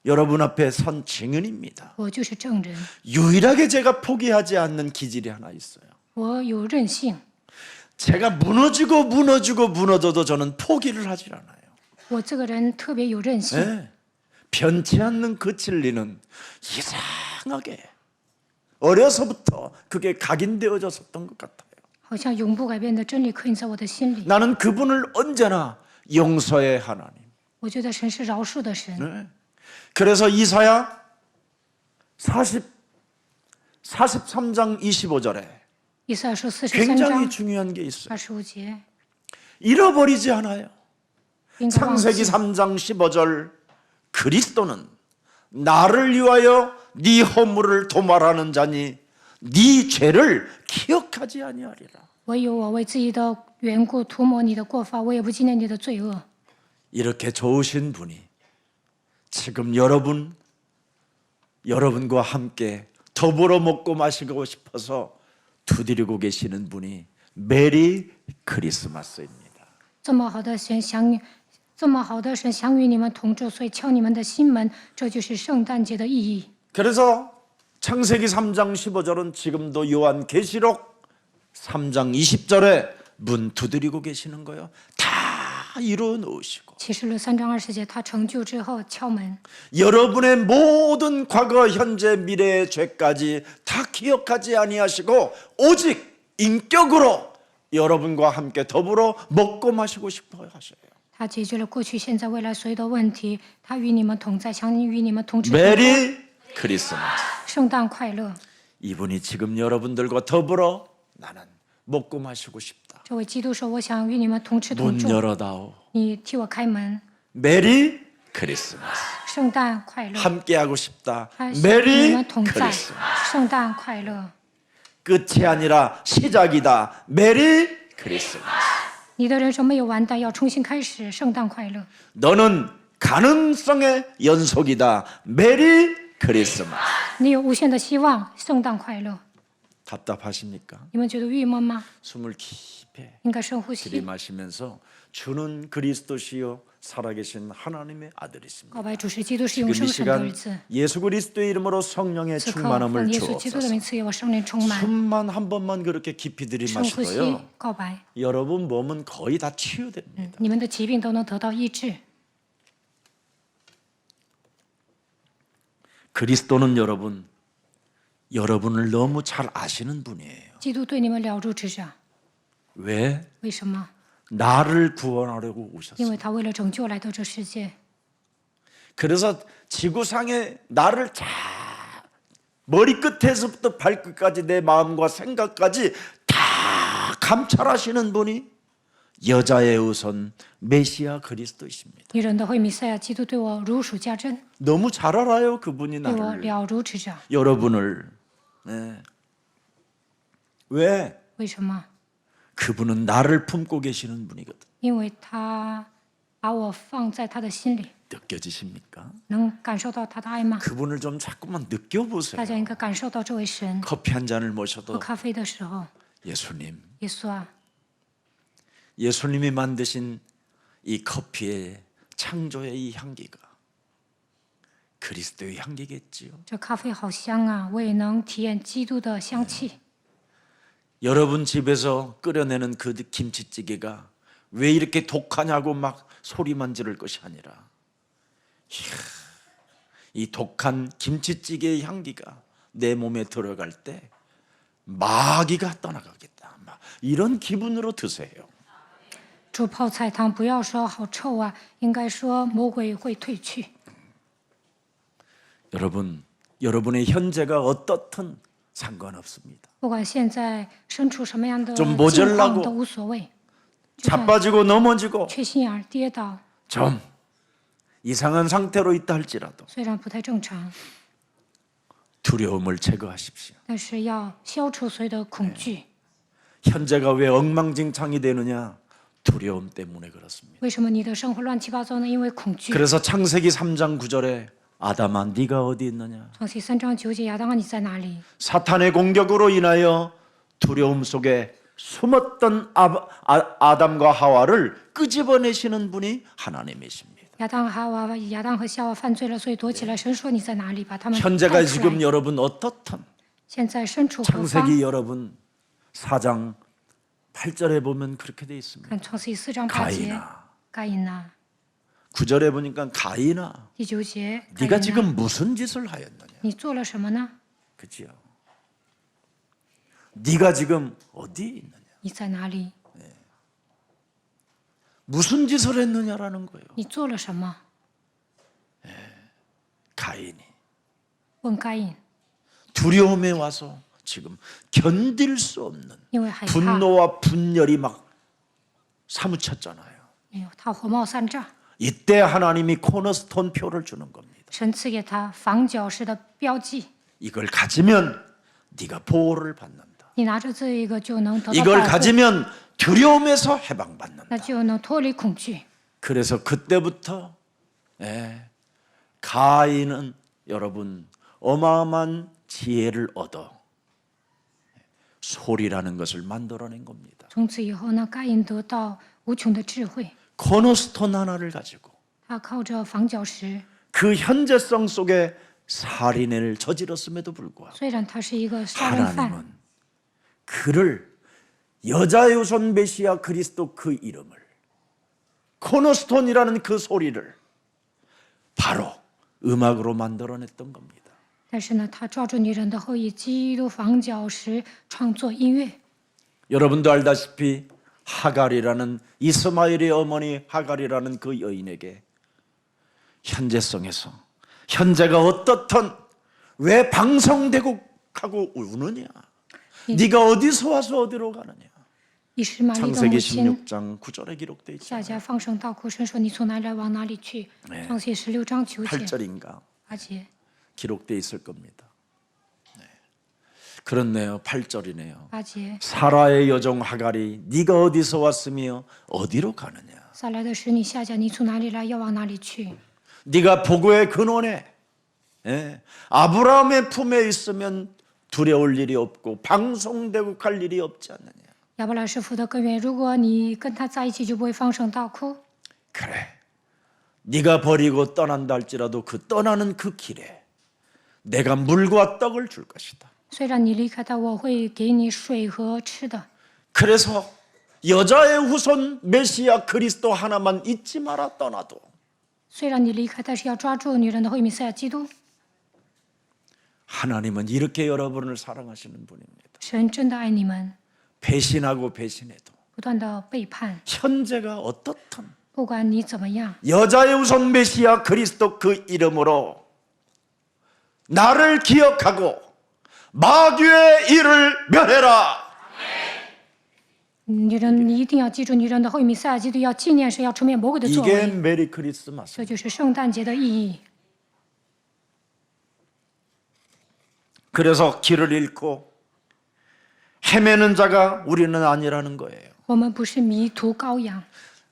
여러분 앞에 선 증인입니다. 我就是证人， 유일하게 제가 포기하지 않는 기질이 하나 있어요. 我有韧性。 제가 무너져도 저는 포기를 하질 않아요. 我这个人特别有韧性， 네. 변치 않는 그 진리는 이상하게 어려서부터 그게 각인되어졌었던 것 같아요. 好像永不改变的真理刻印在我的心里。 나는 그분을 언제나 용서의 하나님. 我觉得神是饶恕的神。 네. 그래서 이사야 43장 25절에 以赛亚书43 굉장히 章 중요한 게 있어요. 25节， 잃어버리지 않아요. 应该忘 창세기 记。 3장 15절 그리스도는 나를 위하여 네 허물을 도말하는 자니 네 죄를 기억하지 아니하리라. 唯有我为自己的缘故涂抹你的过犯，我也不纪念你的罪恶。 이렇게 좋으신 분이 지금 여러분과 함께 더불어 먹고 마시고 싶어서 두드리고 계시는 분이 메리 크리스마스입니다. 这么好的神想与你们同住，所以敲你们的心门，这就是圣诞节的意义。 그래서 창세기 3장 15절은 지금도 요한계시록 3장 20절에 문 두드리고 계시는 거예요. 다 이루어 놓으시고 启示录3章20节，他成就之后敲门， 여러분의 모든 과거, 현재, 미래의 죄까지 다 기억하지 아니하시고 오직 인격으로 여러분과 함께 더불어 먹고 마시고 싶어 하셔요. 他解决了过去、现在、未来所有的问题，他与你们同在，想与你们同吃同喝。 메리 크리스마스. 圣诞快乐！ 이분이 지금 여러분들과 더불어 나는 먹고 마시고 싶다. 这位基督说：“我想与你们同吃同 문 住， 열어다오. 你替我开门。 메리 크리스마스. 圣诞快乐！ 함께하고 싶다. 他想与你 메리 们同在， 크리스마스. 圣诞快乐！ 끝이 아니라 시작이다. 메리 크리스마스. 你的人生没有完蛋，要重新开始，圣诞快乐！ 너는 가능성의 연속이다. 메리 크리스마스. 你有无限的希望，圣诞快乐！ 답답하십니까? 你们觉得郁闷吗？ 숨을 깊이 应该深呼吸， 들이마시면서 주는 그리스도시요 살아계신 하나님의 아들이십니다. 告白主是基督，是 지금 永 이 生神的儿 시간 子。 예수 그리스도의 이름으로 성령의 此刻 충만함을 奉耶稣基督的 주옵소서. 名赐给我圣灵充满， 숨만 한 번만 그렇게 깊이 深呼吸 들이마시고요. ，告白， 여러분 몸은 거의 다 치유됩니다. 你们的疾病都能得到医治。 그리스도는 여러분을 너무 잘 아시는 분이에요. 基督对你们了如指掌， 왜? 为什么？ 나를 구원하려고 因 오셨어요. 为他为了拯救来到这世界， 그래서 지구상에 나를 잘 머리끝에서부터 발끝까지 내 마음과 생각까지 다 감찰하시는 분이 여자의 우선 메시아 그리스도이십니다. 女人的会弥赛亚基督对我如数家珍， 너무 잘 알아요 그분이 对我 나를 了如指掌。 여러분을. 네. 왜? 为什么？ 그분은 나를 품고 계시는 분이거든. 因为他把我放在他的心里， 느껴지십니까? 能感受到他的爱吗？ 그분을 좀 자꾸만 느껴보세요. 大家应该感受到这位神。 커피 한 잔을 喝 모셔도 咖啡的时候， 예수님, 耶稣啊， 예수님이 만드신 이 커피의 창조의 이 향기가 그리스도의 향기겠지요. 这咖啡好香啊！我也能体验基督的香气。 여러분 집에서 끓여내는 그 김치찌개가 왜 이렇게 독하냐고 막 소리만 지를 것이 아니라 이야, 이 독한 김치찌개의 향기가 내 몸에 들어갈 때 마귀가 떠나가겠다. 막 이런 기분으로 드세요. 煮泡菜汤不要说好臭啊，应该说魔鬼会退去。 여러분, 여러분의 현재가 어떻든 상관없습니다. 不管现在身处什么样的 좀 境 모자라고 况都无所谓，就算 자빠지고 넘어지고 缺心眼儿、跌倒， 좀 이상한 상태로 있다 할지라도 虽然不太正常， 두려움을 제거하십시오. 但是要消除所有的恐惧。 현재가 왜 엉망진창이 되느냐? 두려움 때문에 그렇습니다. 为什么你的生活乱七八糟呢？因为恐惧。 그래서 창세기 3장 9절에 아담아 네가 어디 있느냐? 创世3章9节，亚当啊，你在哪里？ 사탄의 공격으로 인하여 두려움 속에 숨었던 아담과 하와를 끄집어내시는 분이 하나님이십니다. 亚当和夏娃犯罪了，所以躲起来。神说你在哪里？把他们 현재가 带出 지금 来。 여러분 어떻든 现在身处何方？ 창세기 여러분 4장 8절에 보면 그렇게 돼 있습니다. 看创世4章8节， 가인아. 该隐呐。 9절에 보니까 가인아 第9节，该 네가 隐呐， 지금 무슨 짓을 하였느냐? 你做了什么呢？ 그지요? 네가 지금 어디 있느냐? 你在哪里？ 무슨 짓을 했느냐라는 거예요. 你做了什么？ 가인이 问该隐， 두려움에 와서 지금 견딜 수 없는 因为害怕， 분노와 분열이 막 사무쳤잖아요. 哎呦，他火冒三丈。 이때 하나님이 코너스톤 표를 주는 겁니다. 神赐给他房角石的标记， 이걸 가지면 네가 보호를 받는다. 你拿着这一个就能得到 이걸 保护， 가지면 두려움에서 해방받는다. 那就能脱离恐惧。 그래서 그때부터 가인은 여러분 어마어마한 지혜를 얻어 소리라는 것을 만들어낸 겁니다. 从此以后呢，该隐得到无穷的智慧， 코너스톤 하나를 가지고 他靠着房角石， 그 현재성 속에 살인을 저질렀음에도 불구하고 虽然他是一个杀人犯， 하나님은 그를 여자의 우선 메시아 그리스도 그 이름을 코너스톤이라는 그 소리를 바로 음악으로 만들어냈던 겁니다. 但是呢，他抓住女人的后裔基督房角石创作音乐。 여러분도 알다시피 하갈이라는 이스마엘의 어머니 하갈이라는 그 여인에게 현재성에서 현재가 어떻든 왜 방성되고 하고 우느냐? 네가 어디서 와서 어디로 가느냐? 以实玛利的母 창세기 亲 16장 9절에 기록되어 있잖아요. 夏甲放声大哭，神说：“你从哪里来，往哪里去？”创世16章9节、 8절인가 8节， 기록되어 있을 겁니다. 네. 그렇네요. 8절이네요. 8节。 사라의 여종 하갈이 네가 어디서 왔으며 어디로 가느냐? 撒来的使你夏甲，你从哪里来，要往哪里去？ 네가 보고의 근원에 아브라함의 품에 있으면 두려울 일이 없고 방송되고 갈 일이 없지 않느냐? 亚伯拉是福的根源，如果你跟他在一起，就不会放声大哭。 그래. 네가 버리고 떠난다 할지라도 그 떠나는 그 길에 내가 물과 떡을 줄 것이다. 虽然你离开他，我会给你水和吃的。 그래서 여자의 후손 메시아 그리스도 하나만 잊지 마라 떠나도 虽然你离开，但是要抓住女人的后裔弥赛亚基督。 하나님은 이렇게 여러분을 사랑하시는 분입니다. 神真的爱你们， 배신하고 배신해도 不断的背叛， 현재가 어떻든 不管你怎么样， 여자의 우선 메시아 그리스도 그 이름으로 나를 기억하고 마귀의 일을 멸해라. 女人你一定要记住女人的后裔弥赛亚基督，要纪念神，要除灭魔鬼的作 이게 为。 메리 크리스마스. 这就是圣诞节的意义。 그래서 길을 잃고 헤매는 자가 우리는 아니라는 거예요. 我们不是迷途羔羊。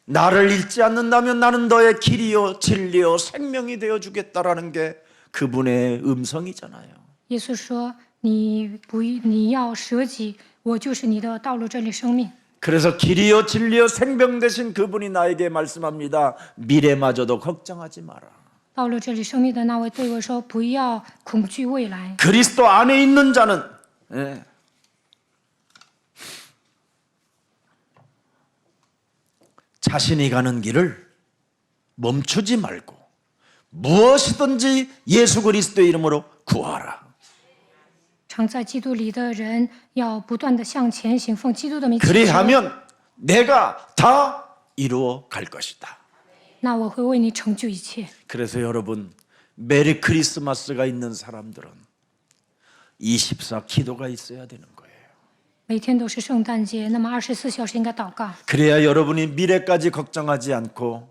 나를 잃지 않는다면 나는 너의 길이요 진리요 생명이 되어 주겠다라는 게 그분의 음성이잖아요. 耶稣说：“你要舍己，我就是你的道路、真理、生命。” 그래서 길이요 진리요 생명 되신 그분이 나에게 말씀합니다. 미래마저도 걱정하지 마라. 道路、真理、生命的那位对我说：“不要恐惧未来。 그리스도 안에 있는 자는 자신이 가는 길을 멈추지 말고 무엇이든지 예수 그리스도의 이름으로 구하라. 常在基督里的人要不断的向前行，奉基督的名祈求， 그리하면 내가 다 이루어 갈 것이다. 那我会为你成就一切。 그래서 여러분 메리 크리스마스가 있는 사람들은 24 기도가 있어야 되는 거예요. 每天都是圣诞节，那么24小时应该祷告， 그래야 여러분이 미래까지 걱정하지 않고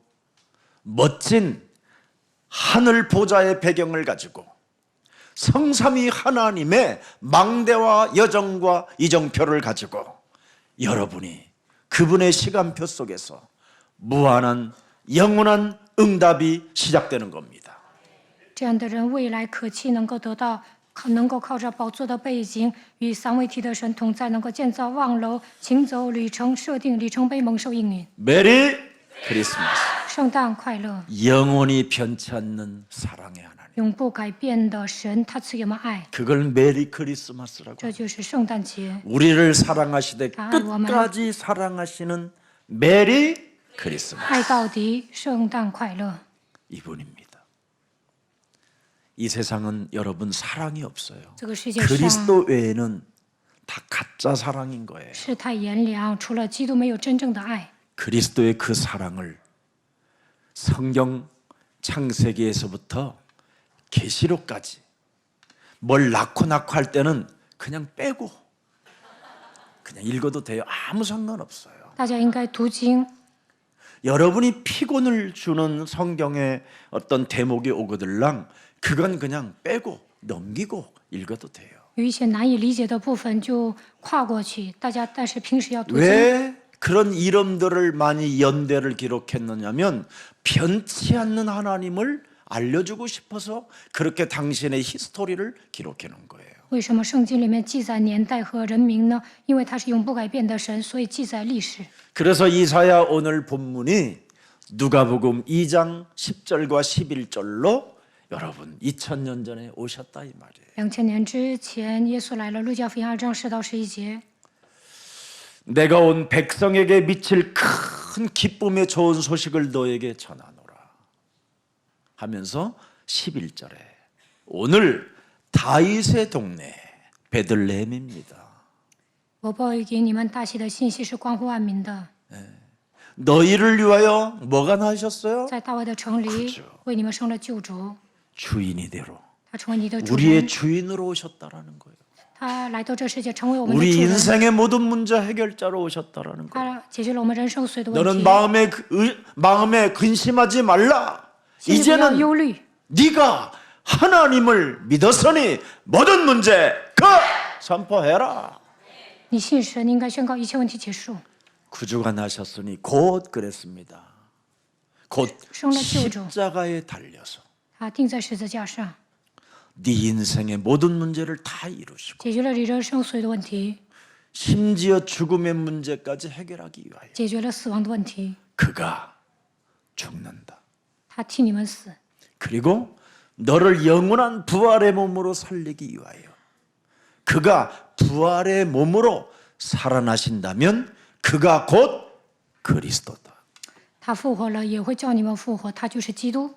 멋진 하늘 보좌의 배경을 가지고 성삼위 하나님의 망대와 여정과 이정표를 가지고 여러분이 그분의 시간표 속에서 무한한 영원한 응답이 시작되는 겁니다. 这样的人未来可期，能够得到，能够靠着宝座的背景与三位一体的神同在，能够建造望楼，行走旅程，设定里程碑，蒙受应允。 메리 크리스마스. 圣诞快乐！ 영원히 변치 않는 사랑의 하나님. 永不改变的神，他赐给我们爱， 그걸 메리 크리스마스라고. 这就是圣诞节。 우리를 사랑하시되 아, 끝까지 사랑하시는 메리 크리스마스. 爱到底，圣诞快乐！ 이분입니다. 이 세상은 여러분 사랑이 없어요. 这个世界上 그리스도 외에는 다 가짜 사랑인 거예요. 世态炎凉，除了基督，没有真正的爱。 그리스도의 그 사랑을 성경 창세기에서부터 계시록까지 뭘 낳고 할 때는 그냥 빼고 그냥 읽어도 돼요. 아무 상관없어요. 大家应该读经， 여러분이 피곤을 주는 성경의 어떤 대목이 오거들랑 그건 그냥 빼고 넘기고 읽어도 돼요. 有一些难以理解的部分就跨过去。大家但是平时要读经。 왜 그런 이름들을 많이 연대를 기록했느냐면 변치 않는 하나님을 알려주고 싶어서 그렇게 당신의 히스토리를 기록해 놓은 거예요. 为什么圣经里面记载年代和人名呢？因为他是永不改变的神，所以记载历史。 그래서 이사야 오늘 본문이 누가복음 2장 10절과 11절로 여러분 2000년 전에 오셨다 이 말이에요. 2000年之前，耶稣来了。路加福音2章10到11节。 내가 온 백성에게 미칠 큰 기쁨의 좋은 소식을 너에게 전하노라 하면서 11절에 오늘 다윗의 동네 베들레헴입니다. 我报给你们大喜的信息是关乎万民的， 너희를 위하여 뭐가 나셨어요? 在大卫的城里 그죠 为你们生了救主， 주인이 되로 他成为你的主 우리의 人， 주인으로 오셨다라는 거예요. 他来到这世界成为我们的 우리 主人， 인생의 모든 문제 해결자로 오셨다라는 거예요. 他解决了我们人生所有的问 너는 题。 마음에 근심하지 말라. 心里不要 이제는 忧虑， 네가 하나님을 믿었으니 모든 문제 그 선포해라. 你信神，你应该宣告一切问题结束。 구주가 나셨으니 곧 그랬습니다. 곧 성례救主. 십자가에 달려서 他钉在十字架上， 네 인생의 모든 문제를 다 이루시고 解决了你人生所有的问题， 심지어 죽음의 문제까지 해결하기 위하여 解决了死亡的问题。 그가 죽는다. 他替你们死， 그리고 너를 영원한 부활의 몸으로 살리기 위하여 그가 부활의 몸으로 살아나신다면 그가 곧 그리스도다. 他复活了，也会叫你们复活。他就是基督。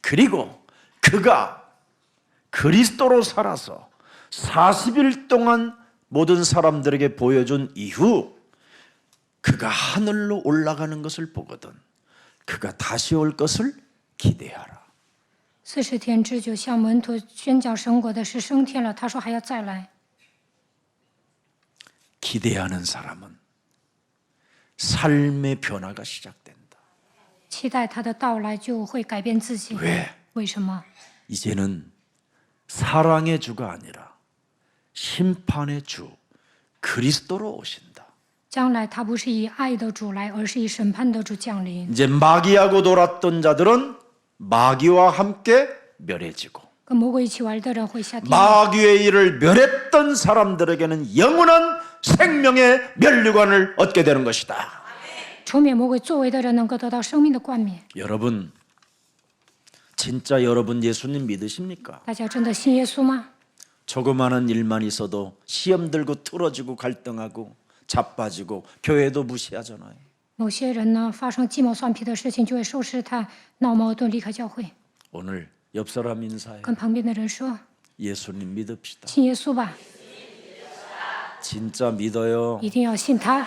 그리고 그가 그리스도로 살아서 40일 동안 모든 사람들에게 보여준 이후 그가 하늘로 올라가는 것을 보거든 그가 다시 올 것을 기대하라. 40天之久向门徒宣讲神国的事升天了。他说还要再来。 기대하는 사람은 삶의 변화가 시작된다. 期待他的到来就会改变自己。 왜? 为什么？ 이제는 사랑의 주가 아니라 심판의 주 그리스도로 오신다. 将来他不是以爱的主来，而是以审判的主降临。 이제 마귀하고 놀았던 자들은 마귀와 함께 멸해지고 跟魔鬼一起玩的人会下地狱， 마귀의 일을 멸했던 사람들에게는 영원한 생명의 면류관을 얻게 되는 것이다. 除灭魔鬼作为的人能够得到生命的冠冕。 여러분, 진짜 여러분 예수님 믿으십니까? 大家真的信耶稣吗？ 조그마한 일만 있어도 시험 들고 틀어지고 갈등하고 자빠지고 교회도 무시하잖아요. 某些人呢，发生鸡毛蒜皮的事情就会受试探、闹矛盾、离开教会。 오늘 옆 사람 인사해. 跟旁边的人说 예수님 믿읍시다. 信耶稣吧， 진짜 믿어요. 一定要信他，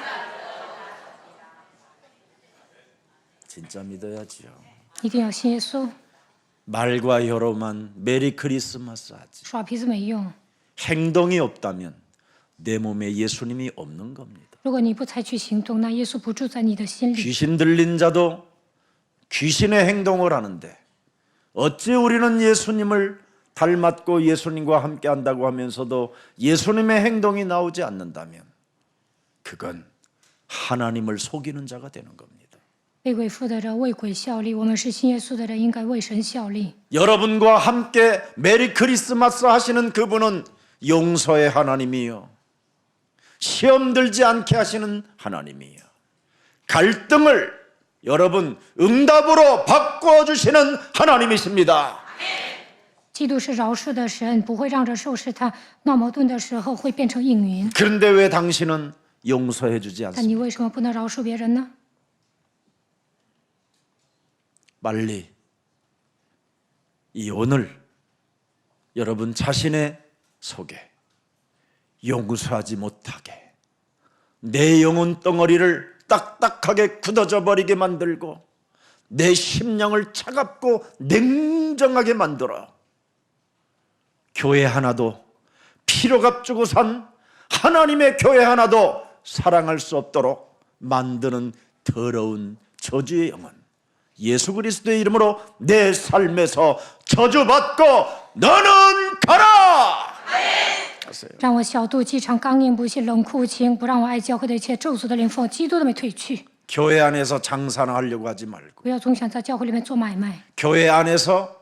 진짜 믿어야지요. 一定要信耶稣。 말과 혀로만 메리 크리스마스 하지. 耍皮子没用， 행동이 없다면 내 몸에 예수님이 없는 겁니다. 如果你不采取行动，那耶稣不住在你的心里。 귀신 들린 자도 귀신의 행동을 하는데 어찌 우리는 예수님을 닮았고 예수님과 함께 한다고 하면서도 예수님의 행동이 나오지 않는다면 그건 하나님을 속이는 자가 되는 겁니다. 被鬼附的人为鬼效力，我们是信耶稣的人，应该为神效力。 여러분과 함께 메리 크리스마스 하시는 그분은 용서의 하나님이요, 시험 들지 않게 하시는 하나님이요, 갈등을 여러분 응답으로 바꿔주시는 하나님이십니다. 基督是饶恕的神，不会让人受试探，闹矛盾的时候会变成应云。 그런데 왜 당신은 용서해 주지 但 않습니까? 你为什么不能饶恕别人呢？ 빨리 이 오늘 여러분 자신의 속에 용서하지 못하게 내 영혼 덩어리를 딱딱하게 굳어져 버리게 만들고 내 심령을 차갑고 냉정하게 만들어 교회 하나도 피로 값주고 산 하나님의 교회 하나도 사랑할 수 없도록 만드는 더러운 저주의 영혼 예수 그리스도의 이름으로 내 삶에서 저주받고 너는 가라! 让我小肚鸡肠刚硬不息冷酷无情，不让我爱教会的一切咒诅的灵奉基督的名退去。 교회 안에서 장사나 하려고 하지 말고 不要总想在教会里面做买卖， 교회 안에서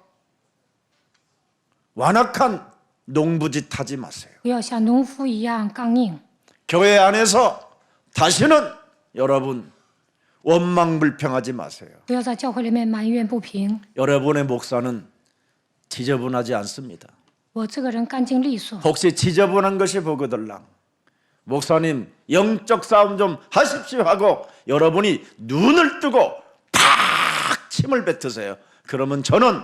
완악한 농부짓 하지 마세요. 不要像农夫一样刚硬。 교회 안에서 다시는 여러분 원망불평하지 마세요. 不要在教会里面埋怨不平。 여러분의 목사는 지저분하지 않습니다. 我这个人干净利索， 혹시 지저분한 것이 보거들랑 목사님 영적 싸움 좀 하십시오 하고 여러분이 눈을 뜨고 팍 침을 뱉으세요. 그러면 저는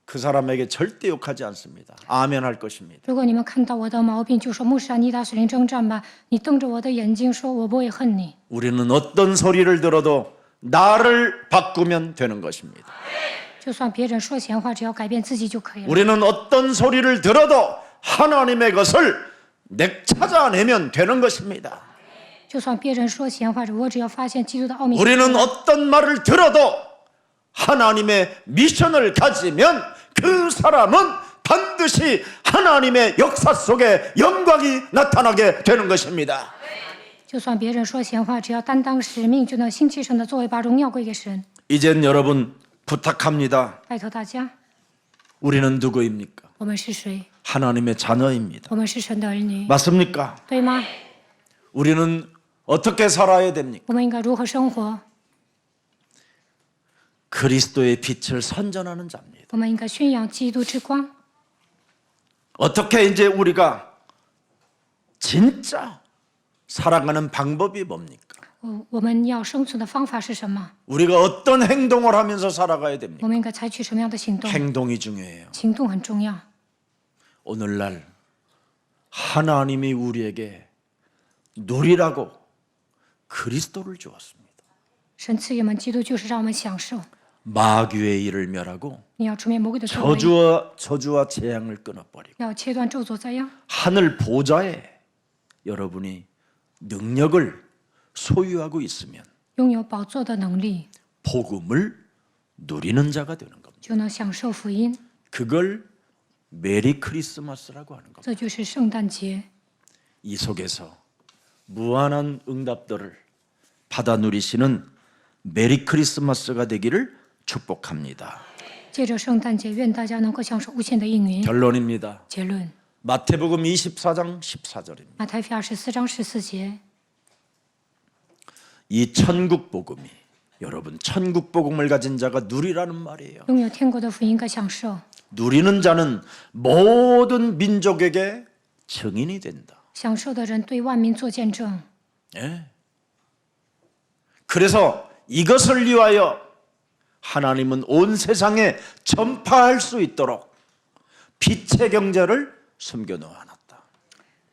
그 사람에게 절대 욕하지 않습니다. 아멘 할 것입니다. 如果你们看到我的毛病，就说牧师啊，你打水灵征战吧。你瞪着我的眼睛说，我不会恨你。 우리는 어떤 소리를 들어도 나를 바꾸면 되는 것입니다. 就算别人说闲话，只要改变自己就可以了。 우리는 어떤 소리를 들어도 하나님의 것을 찾아내면 되는 것입니다. 就算别人说闲话，我只要发现基督的奥秘。 우리는 어떤 말을 들어도 하나님의 미션을 가지면 그 사람은 반드시 하나님의 역사 속에 영광이 나타나게 되는 것입니다. 就算别人说闲话，只要担当使命，就能兴起神的作为，把荣耀归给神。 이젠 여러분 부탁합니다. 拜托大家， 우리는 누구입니까? 我们是谁？ 하나님의 자녀입니다. 我们是神的儿女， 맞습니까? 对吗？ 우리는 어떻게 살아야 됩니까? 我们应该如何生活？ 그리스도의 빛을 선전하는 자입니다. 我们应该宣扬基督之光。 어떻게 이제 우리가 진짜 살아가는 방법이 뭡니까? 我们要生存的方法是什么？ 우리가 어떤 행동을 하면서 살아가야 됩니까? 我们应该采取什么样的行动？ 행동이 중요해요. 行动很重要。 오늘날 하나님이 우리에게 누리라고 그리스도를 주었습니다. 神赐予我们基督，就是让我们享受。 마귀의 일을 멸하고 你要除灭魔鬼的作为， 저주와 재앙을 끊어버리고 要切断咒诅灾殃， 하늘 보좌에 여러분이 능력을 소유하고 있으면 拥有宝座的能力， 복음을 누리는 자가 되는 겁니다. 就能享受福音。 그걸 메리 크리스마스라고 하는 겁니다. 这就是圣诞节。 이 속에서 무한한 응답들을 받아 누리시는 메리 크리스마스가 되기를 축복합니다. 借着圣诞节，愿大家能够享受无限的应允。 결론입니다. 结论： 마태복음 24장 14절입니다. 马太福音24章14节， 이 천국 복음이 여러분 천국 복음을 가진 자가 누리라는 말이에요. 拥有天国的福音应该享受， 누리는 자는 모든 민족에게 증인이 된다. 享受的人对万民做见证。 예. 그래서 이것을 위하여 하나님은 온 세상에 전파할 수 있도록 빛의 경제를 숨겨 놓아놨다.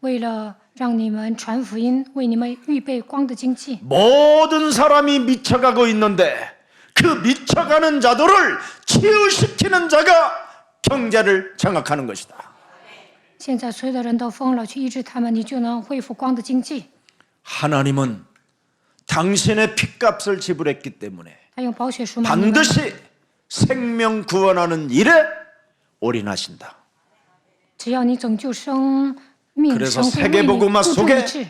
为了让你们传福音，为你们预备光的经济， 모든 사람이 미쳐가고 있는데 그 미쳐가는 자들을 치유시키는 자가 경제를 장악하는 것이다. 现在所有的人都疯了，去医治他们，你就能恢复光的经济。 하나님은 당신의 핏값을 지불했기 때문에 他用宝血赎买你们， 반드시 생명 구원하는 일에 올인하신다. 只要你拯救生命， 그래서 神会为你 세계복음화 注重 속에 医治。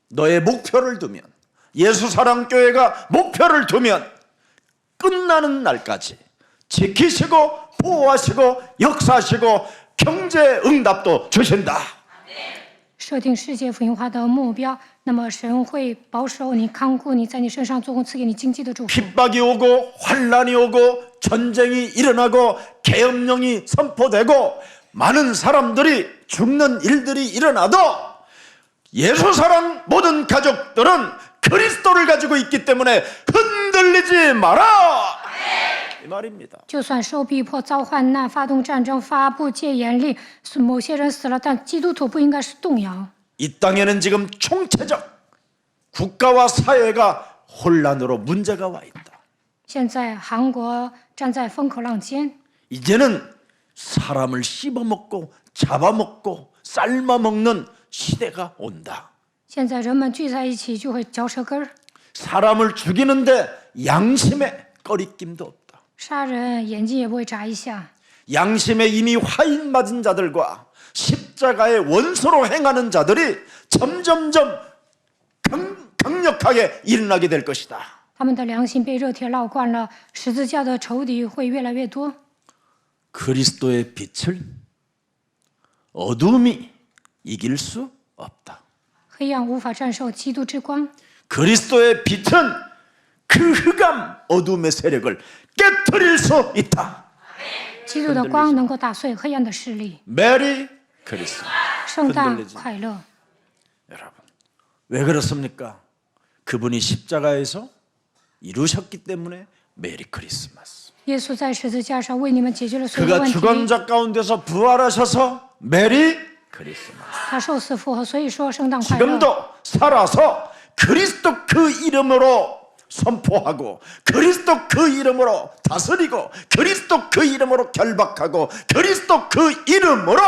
너의 목표를 두면 예수사랑교회가 목표를 두면 끝나는 날까지 지키시고 보호하시고 역사하시고 경제 응답도 주신다. 设定世界福音化的目标，那么神会保守你、看顾你，在你身上做工，赐给你经济的祝福。 핍박이 오고 환란이 오고 전쟁이 일어나고 계엄령이 선포되고 많은 사람들이 죽는 일들이 일어나도 예수사랑 모든 가족들은 그리스도를 가지고 있기 때문에 흔들리지 마라. 이 말입니다. 就算受逼迫、遭患难、发动战争、发布戒严令，某些人死了，但基督徒不应该是动摇。 이 땅에는 지금 총체적 국가와 사회가 혼란으로 문제가 와 있다. 现在韩国站在风口浪尖， 이제는 사람을 씹어먹고 잡아먹고 삶아먹는 시대가 온다. 现在人们聚在一起就会嚼舌根儿， 사람을 죽이는데 양심에 꺼리낌도 없다. 杀人眼睛也不会眨一下。 양심에 이미 화인 맞은 자들과 십자가의 원수로 행하는 자들이 점점점 강력하게 일어나게 될 것이다. 他们的良心被热铁烙惯了，十字架的仇敌会越来越多。 그리스도의 빛을 어둠이 이길 수 없다. 黑暗无法战胜基督之光， 그리스도의 빛은 그 흑암 어둠의 세력을 깨뜨릴 수 있다. 基督的光能够打碎黑暗的势力。 메리 크리스마스. 圣诞 흔들리지 快乐！ 여러분, 왜 그렇습니까? 그분이 십자가에서 이루셨기 때문에 메리 크리스마스. 耶稣在十字架上为你们解决了所有的 그가 问 죽은 题， 자 가운데서 부활하셔서 메리 크리스마스. 他受死复活，所以说圣诞快乐。 지금도 살아서 그리스도 그 이름으로 선포하고 그리스도 그 이름으로 다스리고 그리스도 그 이름으로 결박하고 그리스도 그 이름으로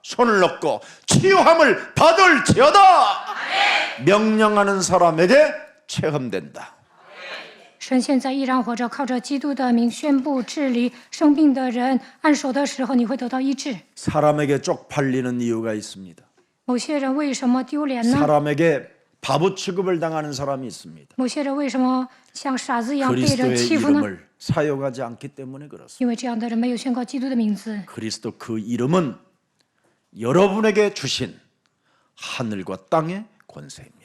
손을 넣고 치유함을 받을지어다. 명령하는 사람에게 체험된다. 神现在依然活着，靠着基督的名宣布治理生病的人，按手的时候你会得到医治。 사람에게 쪽팔리는 이유가 있습니다. 某些人为什么丢脸呢？ 사람에게 바보 취급을 당하는 사람이 있습니다. 某些人为什么像傻子一样被人 그리스도의 欺负呢？ 이름을 사용하지 않기 때문에 그렇습니다. 因为这样的人没有宣告基督的名字。 그리스도 그 이름은 여러분에게 주신 하늘과 땅의 권세입니다.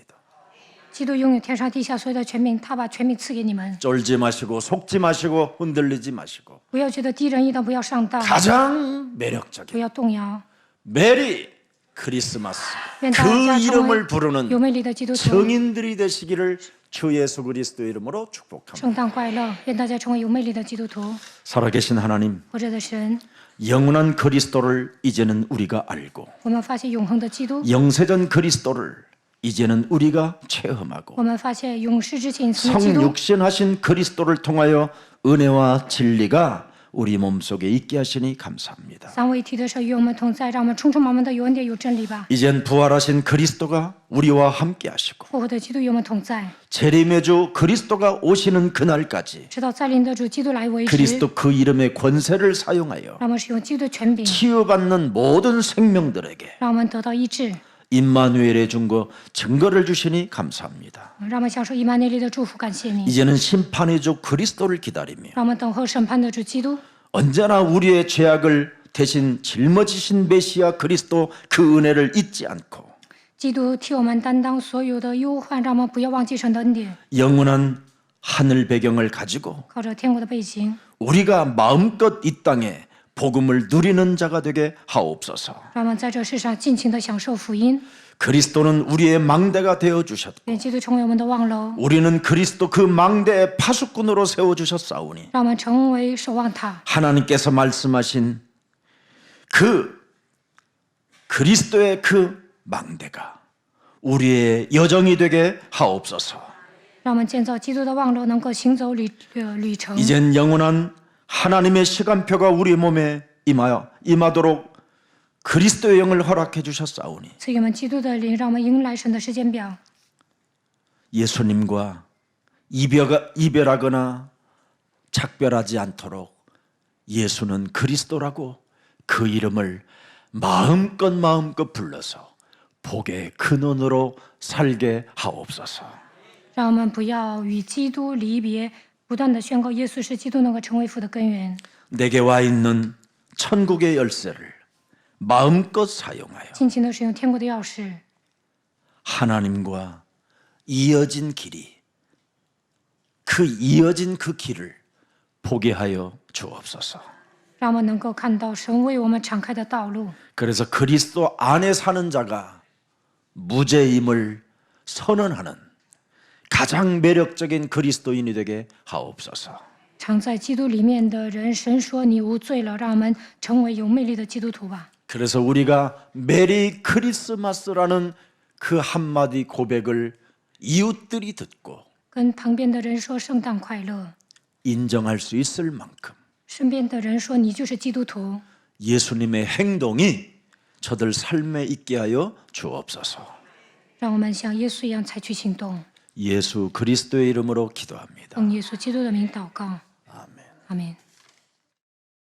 基督拥有天上地下所有的权柄，他把权柄赐给你们。 쫄지 마시고 속지 마시고 흔들리지 마시고 不要觉得低人一等，不要上当， 가장 不 매력적인 要动摇。 메리 크리스마스 愿大 그 家成 이름을 为 부르는 有魅力的基督徒。 증인들이 되시기를 주 예수 그리스도 이름으로 축복합니다. 圣诞快乐！愿大家成为有魅力的基督徒。 살아계신 하나님, 活着的神， 영원한 그리스도를 이제는 우리가 알고 我们发现永恒的基督， 영세전 그리스도를 이제는 우리가 체험하고 我们发现永世之前存的基督， 성육신하신 그리스도를 통하여 은혜와 진리가 우리 몸속에 있게 하시니 감사합니다. 三位一体的神与我们同在，让我们充充满满的有恩典有真理吧。 이젠 부활하신 그리스도가 우리와 함께 하시고 复活的基督与我们同在， 재림의 주 그리스도가 오시는 그날까지 直到再临的主基督来为止。 그리스도 그 이름의 권세를 사용하여 让我们使用基督的权柄， 치유받는 모든 생명들에게 让我们得到医治， 임마누엘의 증거를 주시니 감사합니다. 让我们享受以马内利的祝福，感谢你。 이제는 심판의 주 그리스도를 기다리며 让我们等候审判的主基督， 언제나 우리의 죄악을 대신 짊어지신 메시아 그리스도 그 은혜를 잊지 않고 基督替我们担当所有的忧患，让我们不要忘记神的恩典。 영원한 하늘 배경을 가지고 靠着天国的背景， 우리가 마음껏 이 땅에 복음을 누리는 자가 되게 하옵소서. 让我们在这世上尽情的享受福音。 그리스도는 우리의 망대가 되어 주셨고 愿基督成为我们的望楼， 우리는 그리스도 그 망대의 파수꾼으로 세워 주셨사오니 让我们成为守望塔。 하나님께서 말씀하신 그 그리스도의 그 망대가 우리의 여정이 되게 하옵소서. 让我们建造基督的望楼，能够行走旅程。 이젠 영원한 하나님의 시간표가 우리 몸에 임하도록 그리스도의 영을 허락해 주셨사오니 赐予我们基督的灵，让我们迎来神的时间表。 예수님과 이별하거나 작별하지 않도록 예수는 그리스도라고 그 이름을 마음껏 불러서 복의 근원으로 살게 하옵소서. 让我们不要与基督离别，不断的宣告耶稣是基督，能够成为父的根源。 내게 와 있는 천국의 열쇠를 마음껏 사용하여 尽情的使用天国的钥匙， 하나님과 이어진 그 길을 보게 하여 주옵소서. 让我们能够看到神为我们敞开的道路。 그래서 그리스도 안에 사는 자가 무죄임을 선언하는 가장 매력적인 그리스도인이 되게 하옵소서. 常在基督里面的人，神说你无罪了，让我们成为有魅力的基督徒吧。 그래서 우리가 메리 크리스마스라는 그 한마디 고백을 이웃들이 듣고 跟旁边的人说圣诞快乐， 인정할 수 있을 만큼 身边的人说你就是基督徒， 예수님의 행동이 저들 삶에 있게 하여 주옵소서. 让我们像耶稣一样采取行动。 예수 그리스도의 이름으로 기도합니다. 奉耶稣基督的名祷告， 아멘. 阿门。